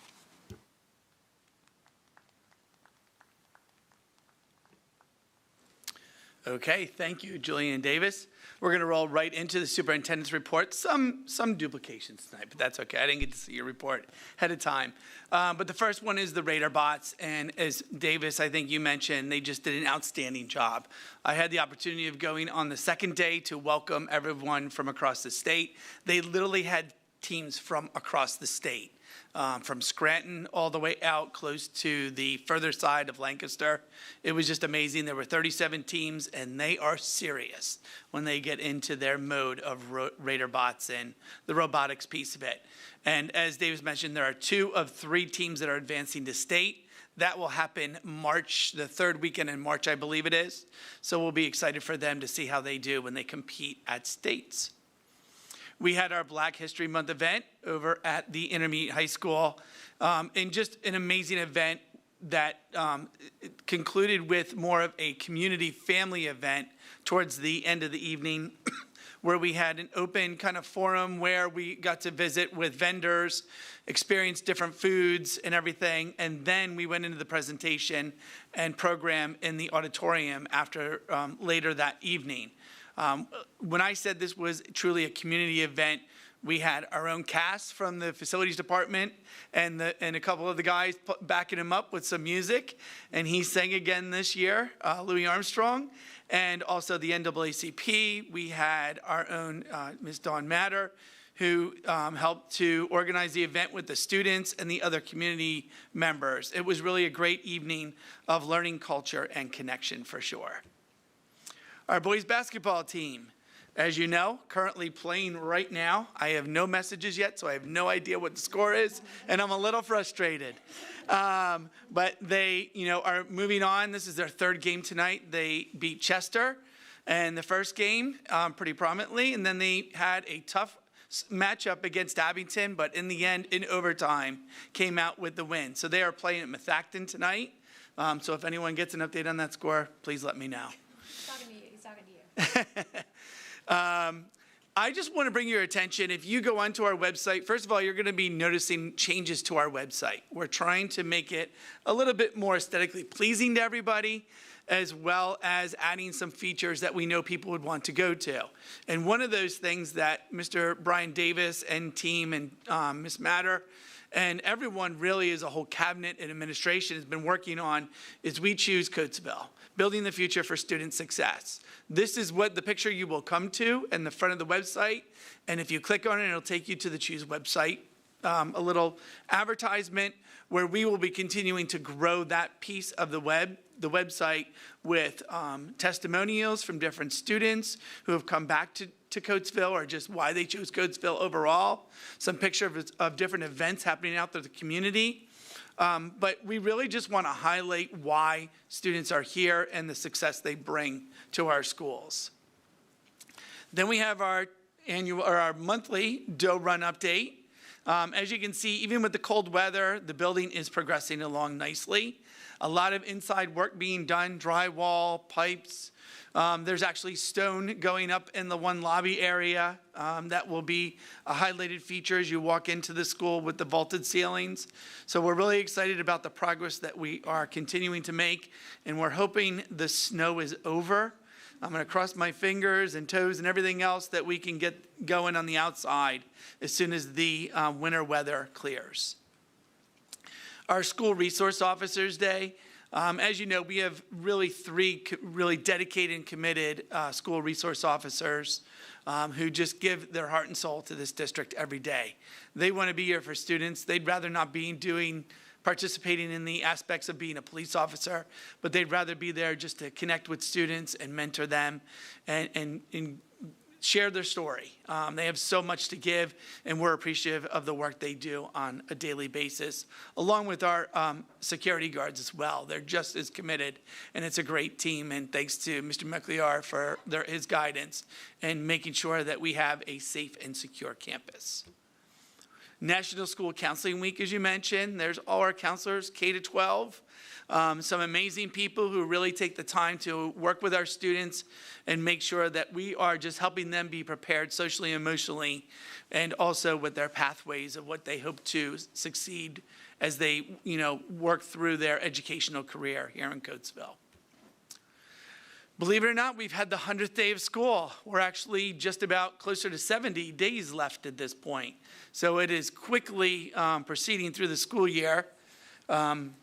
Okay, thank you, Julian Davis. We're going to roll right into the superintendent's report. Some duplications tonight, but that's okay. I didn't get to see your report ahead of time. But the first one is the Raiderbots, and as Davis, I think you mentioned, they just did an outstanding job. I had the opportunity of going on the second day to welcome everyone from across the state. They literally had teams from across the state. From Scranton all the way out close to the further side of Lancaster. It was just amazing. There were 37 teams, and they are serious when they get into their mode of Raiderbots and the robotics piece of it. And as Davis mentioned, there are 2 of 3 teams that are advancing to state. That will happen March, the 3rd weekend in March, I believe it is. So we'll be excited for them to see how they do when they compete at states. We had our Black History Month event over at the Intermediate High School, and just an amazing event that concluded with more of a community family event towards the end of the evening, where we had an open kind of forum where we got to visit with vendors, experience different foods and everything, and then we went into the presentation and program in the auditorium after later that evening. When I said this was truly a community event, we had our own cast from the facilities department and a couple of the guys backing him up with some music. And he sang again this year, Louis Armstrong. and also the NAACP. We had our own Ms. Dawn Matter, who helped to organize the event with the students and the other community members. It was really a great evening of learning, culture, and connection for sure. Our boys basketball team, as you know, currently playing right now. I have no messages yet, so I have no idea what the score is, and I'm a little frustrated. But they, are moving on. This is their third game tonight. They beat Chester in the first game pretty prominently, and then they had a tough matchup against Abington, but in the end, in overtime, came out with the win. So they are playing at Methacton tonight. So if anyone gets an update on that score, please let me know. He's talking to you. He's talking to you. I just want to bring your attention, if you go onto our website, first of all, you're going to be noticing changes to our website. We're trying to make it a little bit more aesthetically pleasing to everybody, as well as adding some features that we know people would want to go to. And one of those things that Mr. Brian Davis and team and Ms. Matter and everyone really as a whole cabinet and administration has been working on is We Choose Coatesville, building the future for student success. This is what the picture you will come to in the front of the website. And if you click on it, it'll take you to the Choose website, a little advertisement where we will be continuing to grow that piece of the website with testimonials from different students who have come back to Coatesville or just why they chose Coatesville overall, some pictures of different events happening out there in the community. But we really just want to highlight why students are here and the success they bring to our schools. Then we have our monthly dough run update. As you can see, even with the cold weather, the building is progressing along nicely. A lot of inside work being done, drywall, pipes. There's actually stone going up in the one lobby area that will be a highlighted feature as you walk into the school with the vaulted ceilings. So we're really excited about the progress that we are continuing to make, and we're hoping the snow is over. I'm going to cross my fingers and toes and everything else that we can get going on the outside as soon as the winter weather clears. Our School Resource Officers Day. As you know, we have really three really dedicated and committed school resource officers who just give their heart and soul to this district every day. They want to be here for students. They'd rather not be participating in the aspects of being a police officer, but they'd rather be there just to connect with students and mentor them and share their story. They have so much to give, and we're appreciative of the work they do on a daily basis, along with our security guards as well. They're just as committed, and it's a great team, and thanks to Mr. McLeod for his guidance and making sure that we have a safe and secure campus. National School Counseling Week, as you mentioned. There's all our counselors, K-12, some amazing people who really take the time to work with our students and make sure that we are just helping them be prepared socially and emotionally, and also with their pathways of what they hope to succeed as they, work through their educational career here in Coatesville. Believe it or not, we've had the 100th day of school. We're actually just about closer to 70 days left at this point. So it is quickly proceeding through the school year. And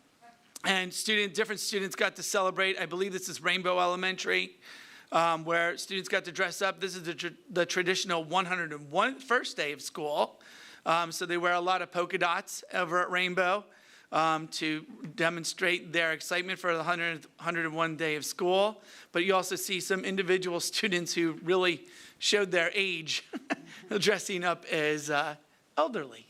different students got to celebrate. I believe this is Rainbow Elementary, where students got to dress up. This is the traditional 101st day of school. So they wear a lot of polka dots over at Rainbow to demonstrate their excitement for the 101 day of school. But you also see some individual students who really showed their age dressing up as elderly.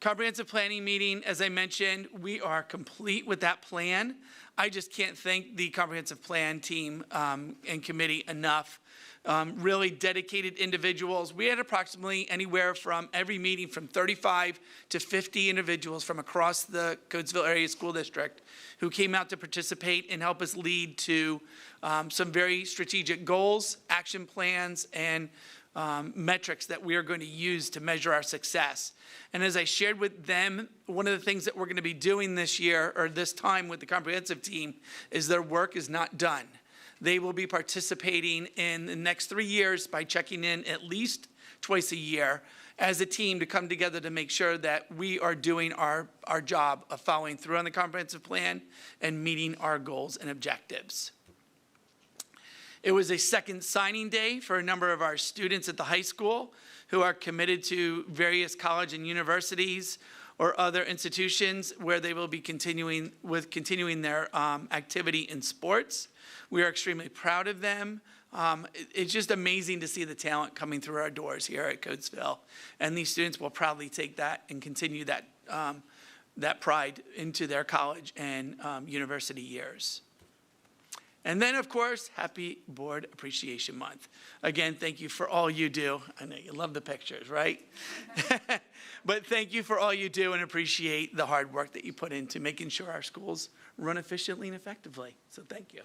Comprehensive planning meeting, as I mentioned, we are complete with that plan. I just can't thank the comprehensive plan team and committee enough. Really dedicated individuals. We had approximately anywhere from every meeting from 35 to 50 individuals from across the Coatesville Area School District who came out to participate and help us lead to some very strategic goals, action plans, and metrics that we are going to use to measure our success. And as I shared with them, one of the things that we're going to be doing this year or this time with the comprehensive team is their work is not done. They will be participating in the next 3 years by checking in at least twice a year as a team to come together to make sure that we are doing our job of following through on the comprehensive plan and meeting our goals and objectives. It was a second signing day for a number of our students at the high school who are committed to various college and universities or other institutions where they will be continuing their activity in sports. We are extremely proud of them. It's just amazing to see the talent coming through our doors here at Coatesville. And these students will proudly take that and continue that pride into their college and university years. And then, of course, happy Board Appreciation Month. Again, thank you for all you do. I know you love the pictures, right? But thank you for all you do and appreciate the hard work that you put into making sure our schools run efficiently and effectively. So thank you.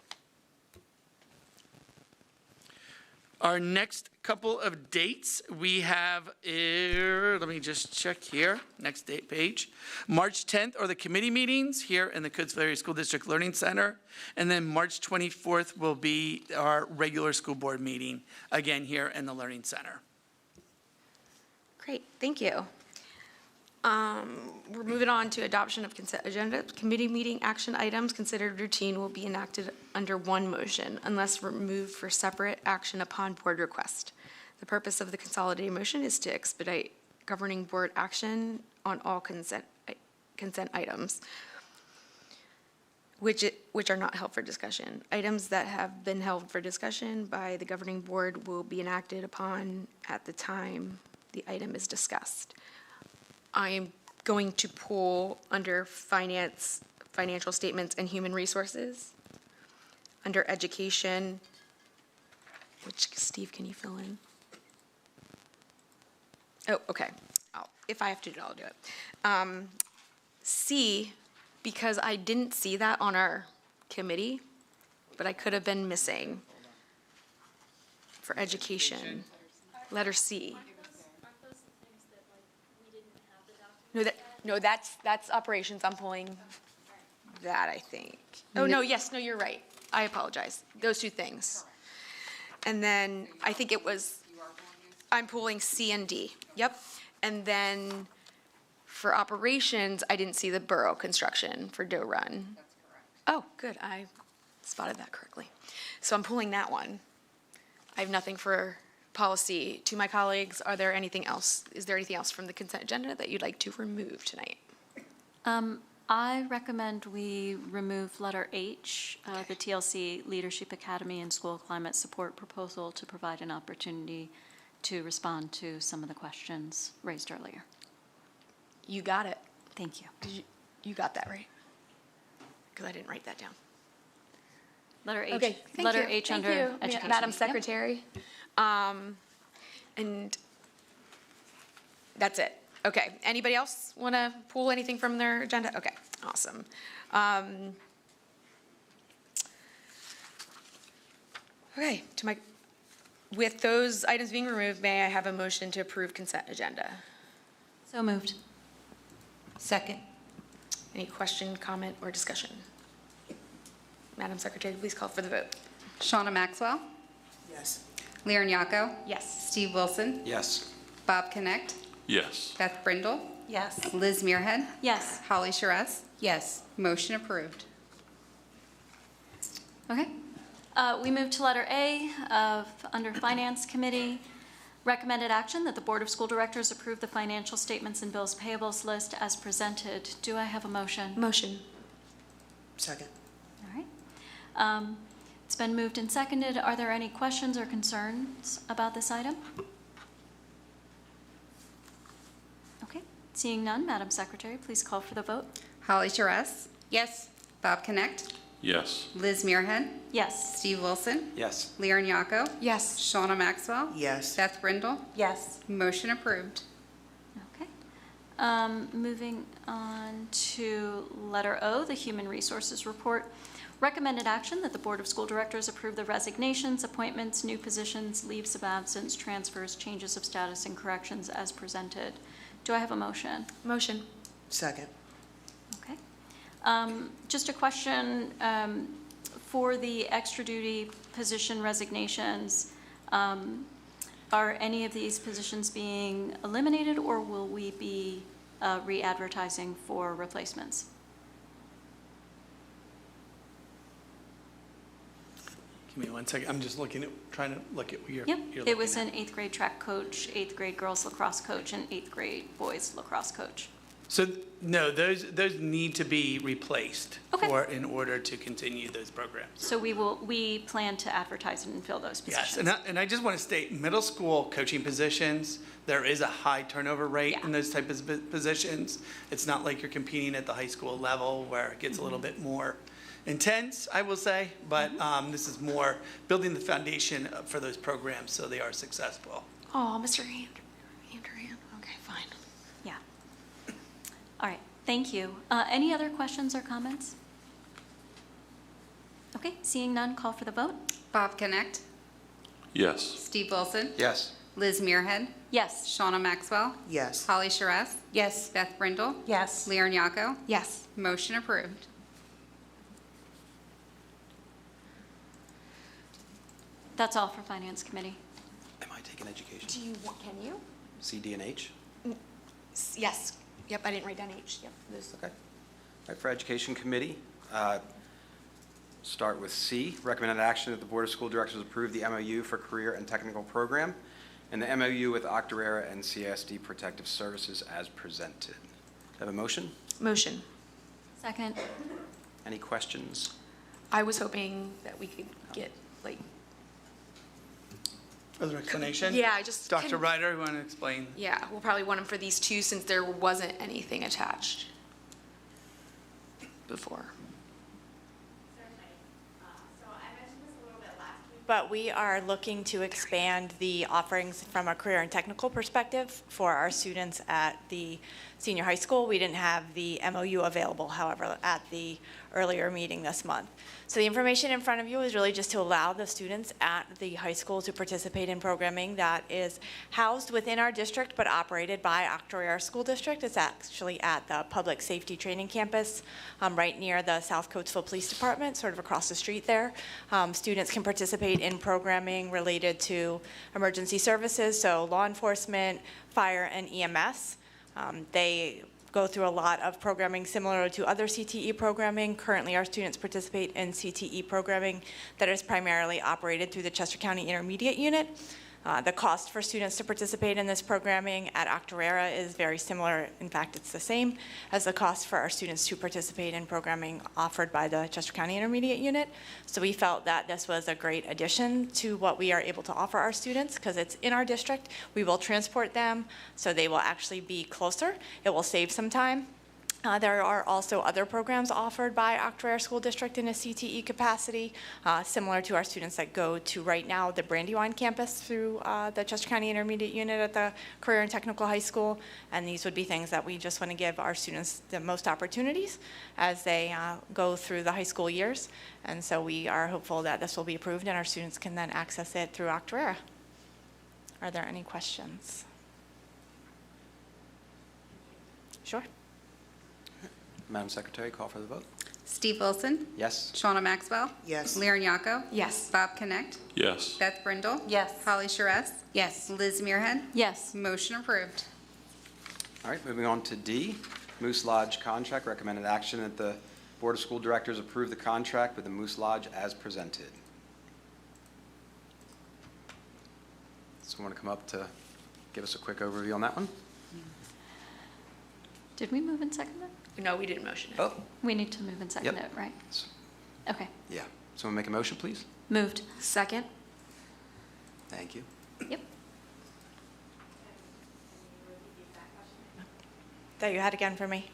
Our next couple of dates we have here, let me just check here, next date page. March 10th are the committee meetings here in the Coatesville Area School District Learning Center. And then March 24th will be our regular school board meeting, again here in the Learning Center. Great, thank you. We're moving on to adoption of consent agenda. Committee meeting action items considered routine will be enacted under one motion unless removed for separate action upon board request. The purpose of the consolidated motion is to expedite governing board action on all consent items, which are not held for discussion. Items that have been held for discussion by the governing board will be enacted upon at the time the item is discussed. I am going to pull under finance, financial statements, and human resources. Under education, which, Steve, can you fill in? Oh, okay. If I have to do it, I'll do it. C, because I didn't see that on our committee, but I could have been missing. For education, letter C. No, that's operations. I'm pulling that, I think. Oh, no, yes, no, you're right. I apologize. Those two things. And then I think it was, I'm pulling C and D. Yep. And then for operations, I didn't see the borough construction for Doe Run. That's correct. Oh, good. I spotted that correctly. So I'm pulling that one. I have nothing for policy. To my colleagues, is there anything else from the consent agenda that you'd like to remove tonight? I recommend we remove letter H, the TLC Leadership Academy and School Climate Support Proposal to provide an opportunity to respond to some of the questions raised earlier. You got it. Thank you. You got that right? Because I didn't write that down. Letter H. Okay, thank letter you. H Thank under you, education. Madam Yep. Secretary. And that's it. Okay. Anybody else want to pull anything from their agenda? Okay. Awesome. Okay. With those items being removed, may I have a motion to approve consent agenda? So moved. Second. Any question, comment, or discussion? Madam Secretary, please call for the vote. Shauna Maxwell, Yes. Leon Yacco, Yes. Steve Wilson, Yes. Bob Connect, Yes. Beth Brindle, Yes. Liz Muirhead, Yes. Holly Charest. Yes. Motion approved. Okay. We move to letter A of under Finance Committee. Recommended action that the Board of School Directors approve the financial statements and bills payables list as presented. Do I have a motion? Motion. Second. All right. It's been moved and seconded. Are there any questions or concerns about this item? Okay. Seeing none, Madam Secretary, please call for the vote. Holly Charest, Yes. Bob Connect, Yes. Liz Muirhead, Yes. Steve Wilson, Yes. Leon Yacco, Yes. Shauna Maxwell, Yes. Beth Brindle. Yes. Motion approved. Okay. Moving on to letter O, the Human Resources Report. Recommended action that the Board of School Directors approve the resignations, appointments, new positions, leaves of absence, transfers, changes of status, and corrections as presented. Do I have a motion? Motion. Second. Okay. Just a question for the extra duty position resignations. Are any of these positions being eliminated, or will we be re-advertising for replacements? Give me 1 second. I'm just trying to look at what you're Yep, looking it was at. an 8th grade track coach, 8th grade girls lacrosse coach, and 8th grade boys lacrosse coach. So, no, those need to be replaced Okay. in order to continue those programs. So we plan to advertise and fill those Yes, positions. and I just want to state, middle school coaching positions, there is a high turnover rate Yeah. in those type of positions. It's not like you're competing at the high school level where it gets a little bit more intense, I will say, but this is more building the foundation for those programs so they are successful. Oh, Mr. Andrew. Okay, fine. Yeah. All right, thank you. Any other questions or comments? Okay, seeing none, call for the vote. Bob Connect, Yes. Steve Wilson, Yes. Liz Muirhead, Yes. Shauna Maxwell, Yes. Holly Charess, Yes. Beth Brindle, Yes. Leon Yako. Yes. Motion approved. That's all for Finance Committee. Am I taking education? Can you? C, D, and H? Yes. Yep, I didn't write down H. Yep. Okay. All right, for Education Committee, start with C, recommended action that the Board of School Directors approve the MOU for Career and Technical Program and the MOU with Octorara and CISD Protective Services as presented. Have a motion? Motion. Second. Any questions? I was hoping that we could get, like, Further explanation? yeah, I just. Dr. can- Ryder, you want to explain? Yeah, we'll probably want them for these two since there wasn't anything attached before. But we are looking to expand the offerings from a career and technical perspective for our students at the senior high school. We didn't have the MOU available, however, at the earlier meeting this month. So the information in front of you is really just to allow the students at the high school to participate in programming that is housed within our district but operated by Octorara School District. It's actually at the Public Safety Training Campus right near the South Coatesville Police Department, sort of across the street there. Students can participate in programming related to emergency services, so law enforcement, fire, and EMS. They go through a lot of programming similar to other CTE programming. Currently, our students participate in CTE programming that is primarily operated through the Chester County Intermediate Unit. The cost for students to participate in this programming at Octorara is very similar. In fact, it's the same as the cost for our students to participate in programming offered by the Chester County Intermediate Unit. So we felt that this was a great addition to what we are able to offer our students because it's in our district. We will transport them, so they will actually be closer. It will save some time. There are also other programs offered by Octorara School District in a CTE capacity, similar to our students that go to right now the Brandywine campus through the Chester County Intermediate Unit at the Career and Technical High School. And these would be things that we just want to give our students the most opportunities as they go through the high school years. And so we are hopeful that this will be approved and our students can then access it through Octorara. Are there any questions? Sure. Madam Secretary, call for the vote. Steve Wilson, Yes. Shauna Maxwell, Yes. Leon Yako. Yes. Bob Connect, Yes. Beth Brindle. Yes. Holly Charess, Yes. Liz Muirhead. Yes. Motion approved. All right, moving on to D, Moose Lodge contract, recommended action that the Board of School Directors approve the contract with the Moose Lodge as presented. Someone want to come up to give us a quick overview on that one? Did we move and second it? No, we didn't motion it. Oh, We need to move and second Yep. it, right? Okay, yeah. Someone make a motion, please? moved. Second. Thank you. Yep. That you had again for me?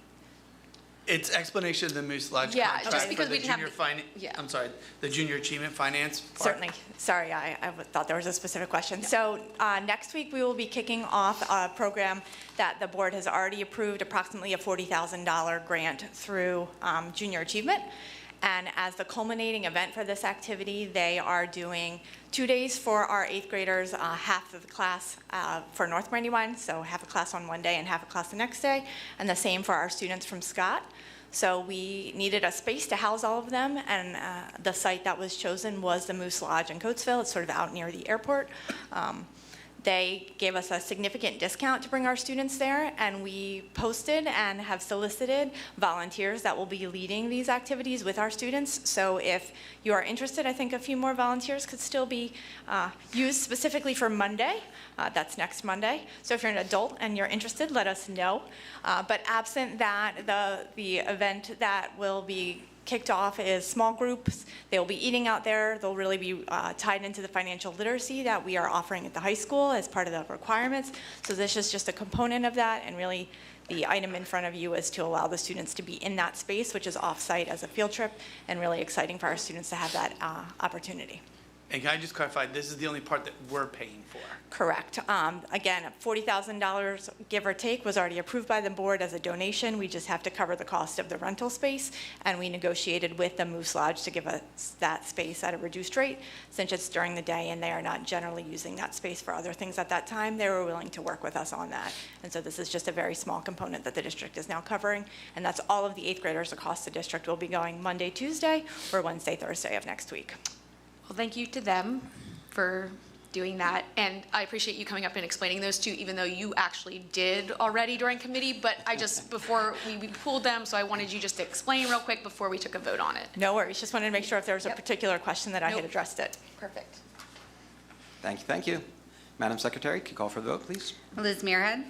It's explanation of the Moose Lodge Yeah, contract just because for we the didn't have junior the- yeah. I'm sorry, the junior achievement finance part. Certainly. Sorry, I thought there was a specific question. So next week, we will be kicking off a program that the board has already approved, approximately a $40,000 grant through Junior Achievement. And as the culminating event for this activity, they are doing 2 days for our 8th graders, half of the class for North Brandywine, so half a class on one day and half a class the next day, and the same for our students from Scott. So we needed a space to house all of them, and the site that was chosen was the Moose Lodge in Coatesville. It's sort of out near the airport. They gave us a significant discount to bring our students there, and we posted and have solicited volunteers that will be leading these activities with our students. So if you are interested, I think a few more volunteers could still be used specifically for Monday. That's next Monday. So if you're an adult and you're interested, let us know. But absent that, the event that will be kicked off is small groups. They will be eating out there. They'll really be tied into the financial literacy that we are offering at the high school as part of the requirements. So this is just a component of that, and really the item in front of you is to allow the students to be in that space, which is off-site as a field trip, and really exciting for our students to have that opportunity. And can I just clarify, this is the only part that we're paying for? Correct. Again, $40,000, give or take, was already approved by the board as a donation. We just have to cover the cost of the rental space, and we negotiated with the Moose Lodge to give us that space at a reduced rate. Since it's during the day and they are not generally using that space for other things at that time, they were willing to work with us on that. And so this is just a very small component that the district is now covering, and that's all of the 8th graders across the district will be going Monday, Tuesday, or Wednesday, Thursday of next week. Well, thank you to them for doing that, and I appreciate you coming up and explaining those two, even though you actually did already during committee, but I just, before we pulled them, so I wanted you just to explain real quick before we took a vote on it. No worries, just wanted to make sure if there was a particular question that I had addressed it. Perfect. Thank you, thank you. Madam Secretary, could you call for the vote, please? Liz Muirhead,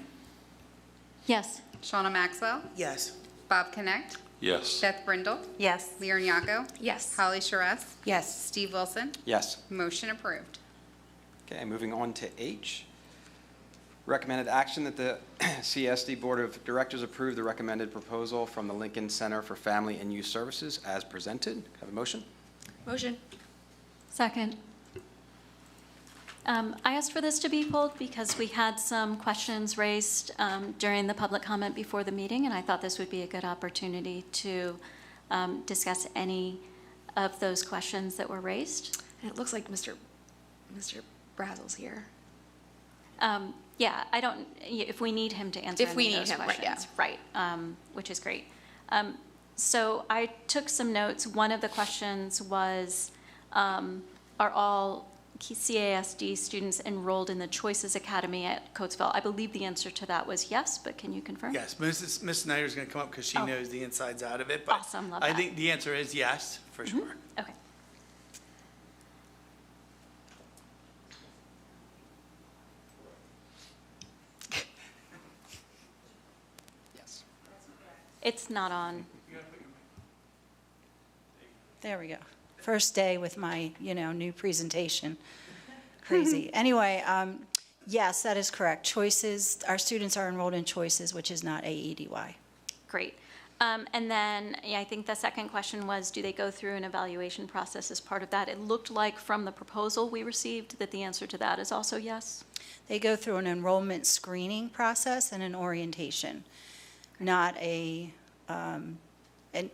Yes. Shauna Maxwell, Yes. Bob Connect, Yes. Beth Brindle, Yes. Lior Nyako, Yes. Holly Charess, Yes. Steve Wilson. Yes. Motion approved. Okay, moving on to H. Recommended action that the CSD Board of Directors approve the recommended proposal from the Lincoln Center for Family and Youth Services as presented. Have a motion? Motion. Second. I asked for this to be pulled because we had some questions raised during the public comment before the meeting, and I thought this would be a good opportunity to discuss any of those questions that were raised. And it looks like Mr. Brazel's here. Yeah, I don't, if we need him to answer If we any of need those him, right, questions. yeah. Right, which is great. So I took some notes. One of the questions was, are all CASD students enrolled in the Choices Academy at Coatesville? I believe the answer to that was yes, but can you confirm? Yes, Ms. Snyder's going to come up because she knows the insides out of it. But Awesome, love I that. think the answer is yes, for sure. Okay. Yes. It's not on. There we go. First day with my, new presentation. Crazy. Anyway, yes, that is correct. Choices, our students are enrolled in Choices, which is not AEDY. Great. And then I think the second question was, do they go through an evaluation process as part of that? It looked like from the proposal we received that the answer to that is also yes. They go through an enrollment screening process and an orientation, not a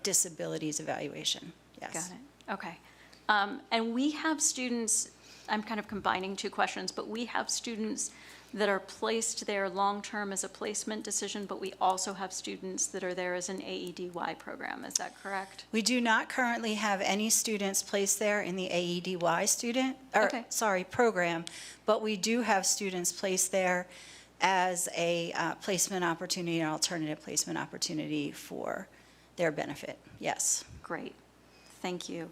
disabilities evaluation. Yes. Got it. Okay. And we have students, I'm kind of combining two questions, but we have students that are placed there long-term as a placement decision, but we also have students that are there as an AEDY program. Is that correct? We do not currently have any students placed there in the AEDY program, but we do have students placed there as a placement opportunity, an alternative placement opportunity for their benefit. Yes. Great. Thank you.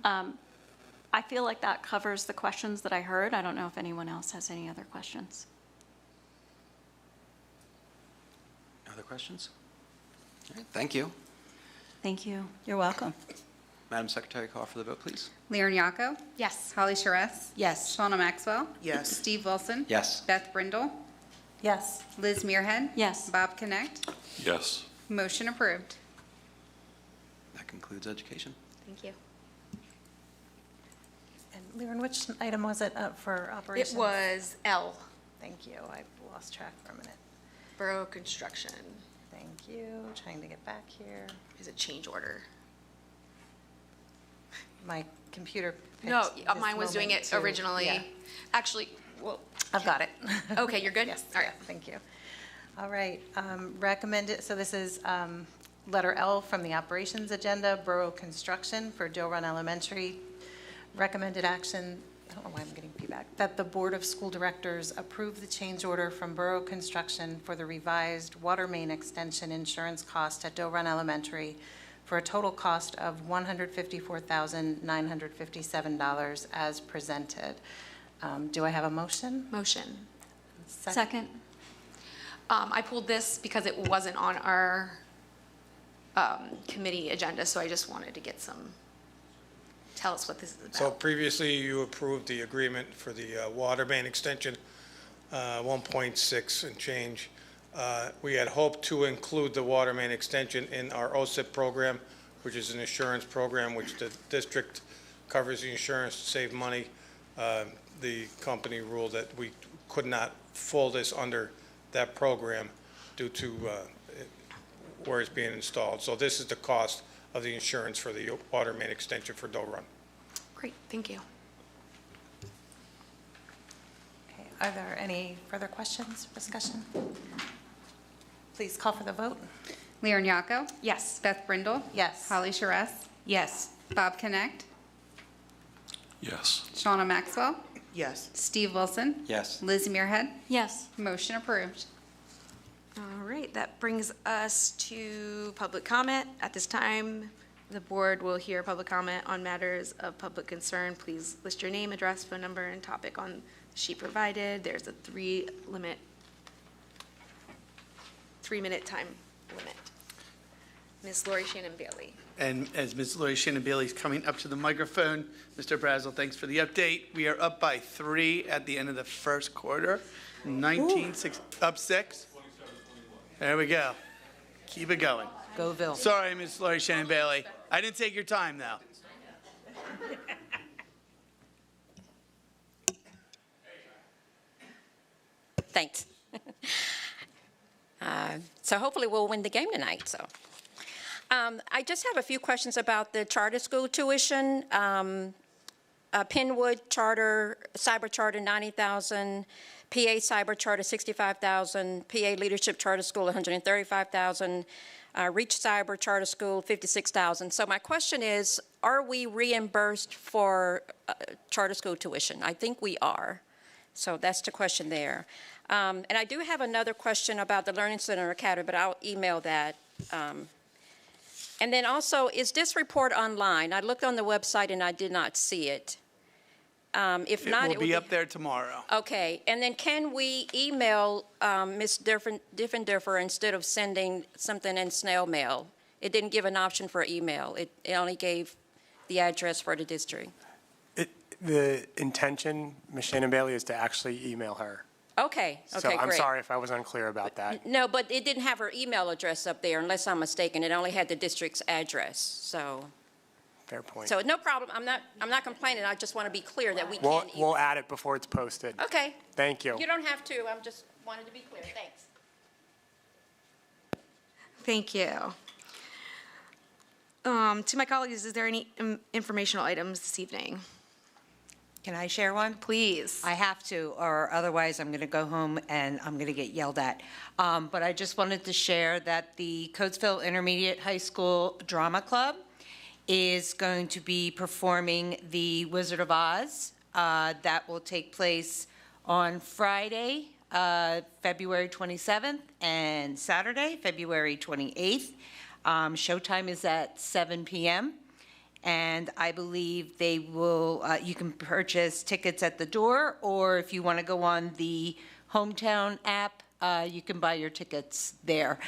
I feel like that covers the questions that I heard. I don't know if anyone else has any other questions. Other questions? All right, thank you. Thank you. You're welcome. Madam Secretary, call for the vote, please. Lior Nyako, Yes. Holly Charess, Yes. Shauna Maxwell, Yes. Steve Wilson, Yes. Beth Brindle, Yes. Liz Muirhead, Yes. Bob Connect. Yes. Motion approved. That concludes education. Thank you. And Liren, which item was it for operations? It was L, Thank you. I lost track for a minute. Borough Construction, Thank you. Trying to get back here. is a change order. My computer No, picked this mine was doing moment it to- originally. yeah. Actually, well, I've got it. okay, you're good? Yes, All right. yeah, thank you. All right, recommended, so this is letter L from the operations agenda, Borough Construction for Dill Run Elementary. Recommended action I don't know why I'm getting feedback, that the Board of School Directors approve the change order from Borough Construction for the revised water main extension insurance cost at Doe Run Elementary for a total cost of $154,957 as presented. Do I have a motion? Motion. Second. I pulled this because it wasn't on our committee agenda, so I just wanted to get some, tell us what this is about. So previously, you approved the agreement for the water main extension, 1.6 and change. We had hoped to include the water main extension in our OSIP program, which is an insurance program which the district covers the insurance to save money. The company ruled that we could not fold this under that program due to where it's being installed. So this is the cost of the insurance for the water main extension for Doe Run. Great, thank you. Okay, are there any further questions, discussion? Please call for the vote. Leon Yacco? Yes. Beth Brindle? Yes. Holly Charess? Yes. Bob Connect? Yes. Shauna Maxwell? Yes. Steve Wilson? Yes. Liz Muirhead? Yes. Motion approved. All right, that brings us to public comment. At this time, the board will hear public comment on matters of public concern. Please list your name, address, phone number, and topic on the sheet provided. There's a 3-minute time limit. Ms. Lori Shannon Bailey. And as Ms. Lori Shannon Bailey is coming up to the microphone, Mr. Brazel, thanks for the update. We are up by 3 at the end of the first quarter. 19-6, up 6. There we go. Keep it going. Go Bill. Sorry, Ms. Lori Shannon Bailey. I didn't take your time, though. Thanks. So hopefully we'll win the game tonight, so. I just have a few questions about the charter school tuition. Penwood charter, cyber charter, $90,000. PA cyber charter, $65,000. PA leadership charter school, $135,000. Reach cyber charter school, $56,000. So my question is, are we reimbursed for charter school tuition? I think we are. So that's the question there. And I do have another question about the Learning Center Academy, but I'll email that. And then also, is this report online? I looked on the website and I did not see it. If not, it will be up there tomorrow. Okay, and then can we email Ms. Diffenderfer instead of sending something in snail mail? It didn't give an option for email. It only gave the address for the district. The intention, Ms. Shannon Bailey, is to actually email her. Okay, So okay, I'm great. sorry if I was unclear about that. No, but it didn't have her email address up there, unless I'm mistaken. It only had the district's address, so. Fair point. So no problem. I'm not complaining. I just want to be clear that we can't. We'll add it before it's posted. Okay. Thank you. You don't have to. I'm just wanted to be clear. Thanks. Thank you. To my colleagues, is there any informational items this evening? Can I share one? Please. I have to, or otherwise I'm going to go home and I'm going to get yelled at. But I just wanted to share that the Coatesville Intermediate High School Drama Club is going to be performing The Wizard of Oz. That will take place on Friday, February 27th, and Saturday, February 28th. Showtime is at 7 p.m. And I believe they will, you can purchase tickets at the door, or if you want to go on the Hometown app, you can buy your tickets there.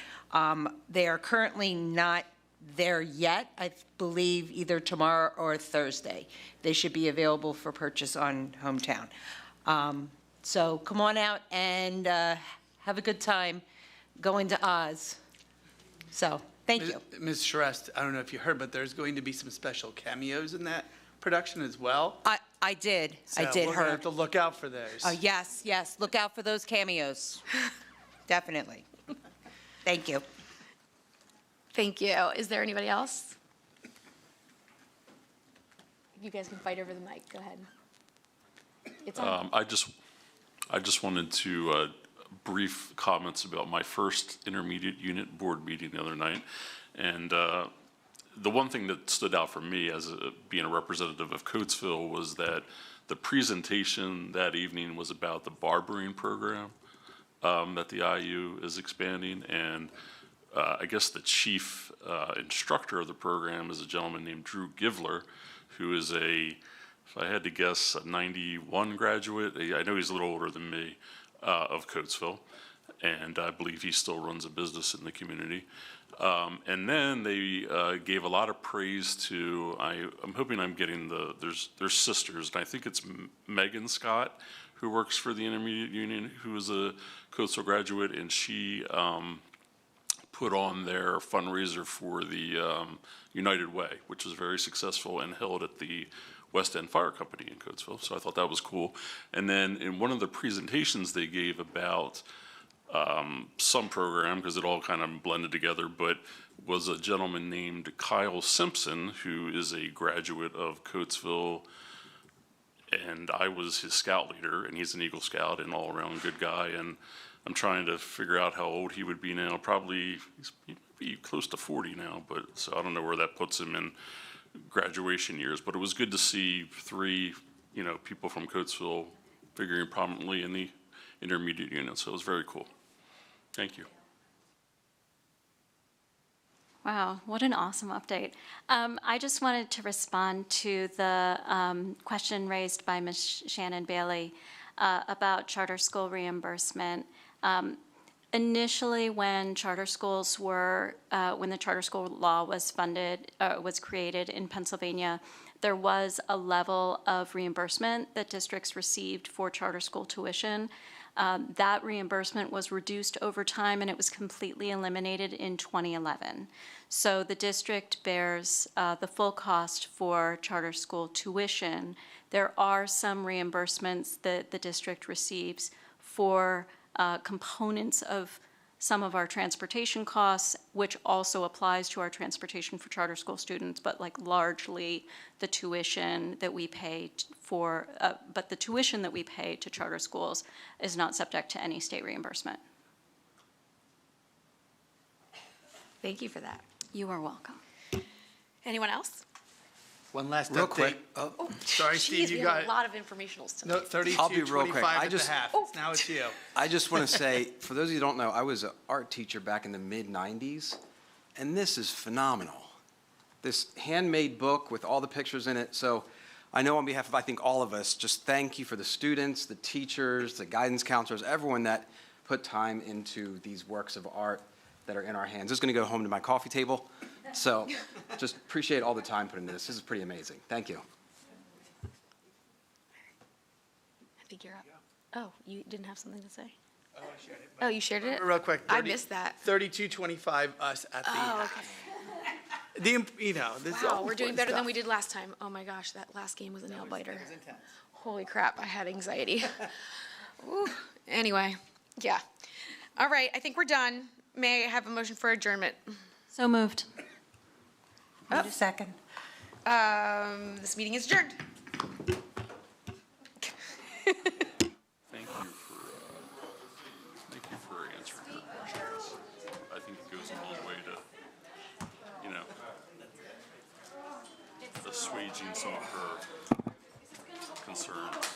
They are currently not there yet. I believe either tomorrow or Thursday. They should be available for purchase on Hometown. So come on out and have a good time going to Oz. So, thank you. Ms. Charest, I don't know if you heard, but there's going to be some special cameos in that production as well. I did. So I did we're hear. gonna have to look out for those. Oh, yes, yes. Look out for those cameos. Definitely. Thank you. Thank you. Is there anybody else? You guys can fight over the mic. Go ahead. It's on. I just wanted to brief comments about my first intermediate unit board meeting the other night. And the one thing that stood out for me as being a representative of Coatesville was that The presentation that evening was about the barbering program that the IU is expanding, and I guess the chief instructor of the program is a gentleman named Drew Givler, who is if I had to guess, a 91 graduate. I know he's a little older than me, of Coatesville, and I believe he still runs a business in the community. And then they gave a lot of praise to, I'm hoping I'm getting there's sisters, and I think it's Megan Scott, who works for the Intermediate Union, who is a Coatesville graduate, and she put on their fundraiser for the United Way, which was very successful and held at the West End Fire Company in Coatesville. So I thought that was cool. And then in one of the presentations they gave about some program, because it all kind of blended together, but was a gentleman named Kyle Simpson, who is a graduate of Coatesville, and I was his scout leader, and he's an Eagle Scout and all-around good guy, and I'm trying to figure out how old he would be now. Probably he'd be close to 40 now, but so I don't know where that puts him in graduation years. But it was good to see three, people from Coatesville figuring prominently in the intermediate unit. So it was very cool. Thank you. Wow, what an awesome update. I just wanted to respond to the question raised by Ms. Shannon Bailey about charter school reimbursement. Initially, when charter schools when the charter school law was was created in Pennsylvania, there was a level of reimbursement that districts received for charter school tuition. That reimbursement was reduced over time, and it was completely eliminated in 2011. So the district bears the full cost for charter school tuition. There are some reimbursements that the district receives for components of some of our transportation costs, which also applies to our transportation for charter school students, but largely the tuition that we pay but the tuition that we pay to charter schools is not subject to any state reimbursement. Thank you for that. You are welcome. Anyone else? One last Real update. quick. Sorry, Steve, you got a lot of informationals tonight. No, 32, I'll be real quick. 25 at the half. Now it's you. I just want to say, for those of you who don't know, I was an art teacher back in the mid-'90s, and this is phenomenal. This handmade book with all the pictures in it. So I know on behalf of, I think, all of us, just thank you for the students, the teachers, the guidance counselors, everyone that put time into these works of art that are in our hands. This is going to go home to my coffee table. So just appreciate all the time put into this. This is pretty amazing. Thank you. I think you're up. Oh, you didn't have something to say? Oh, I shared it. Oh, you shared it? Real quick. I missed that. 32-25 us at the half. Okay. This is Wow, all we're doing important better than stuff. we did last time. Oh my gosh, that last game was a nail biter. Holy crap, I had anxiety. Ooh. Anyway, yeah. All right, I think we're done. May I have a motion for adjournment? So moved. Need a second. This meeting is adjourned. Thank you for answering her questions. I think it goes a long way to, assuaging some of her concerns.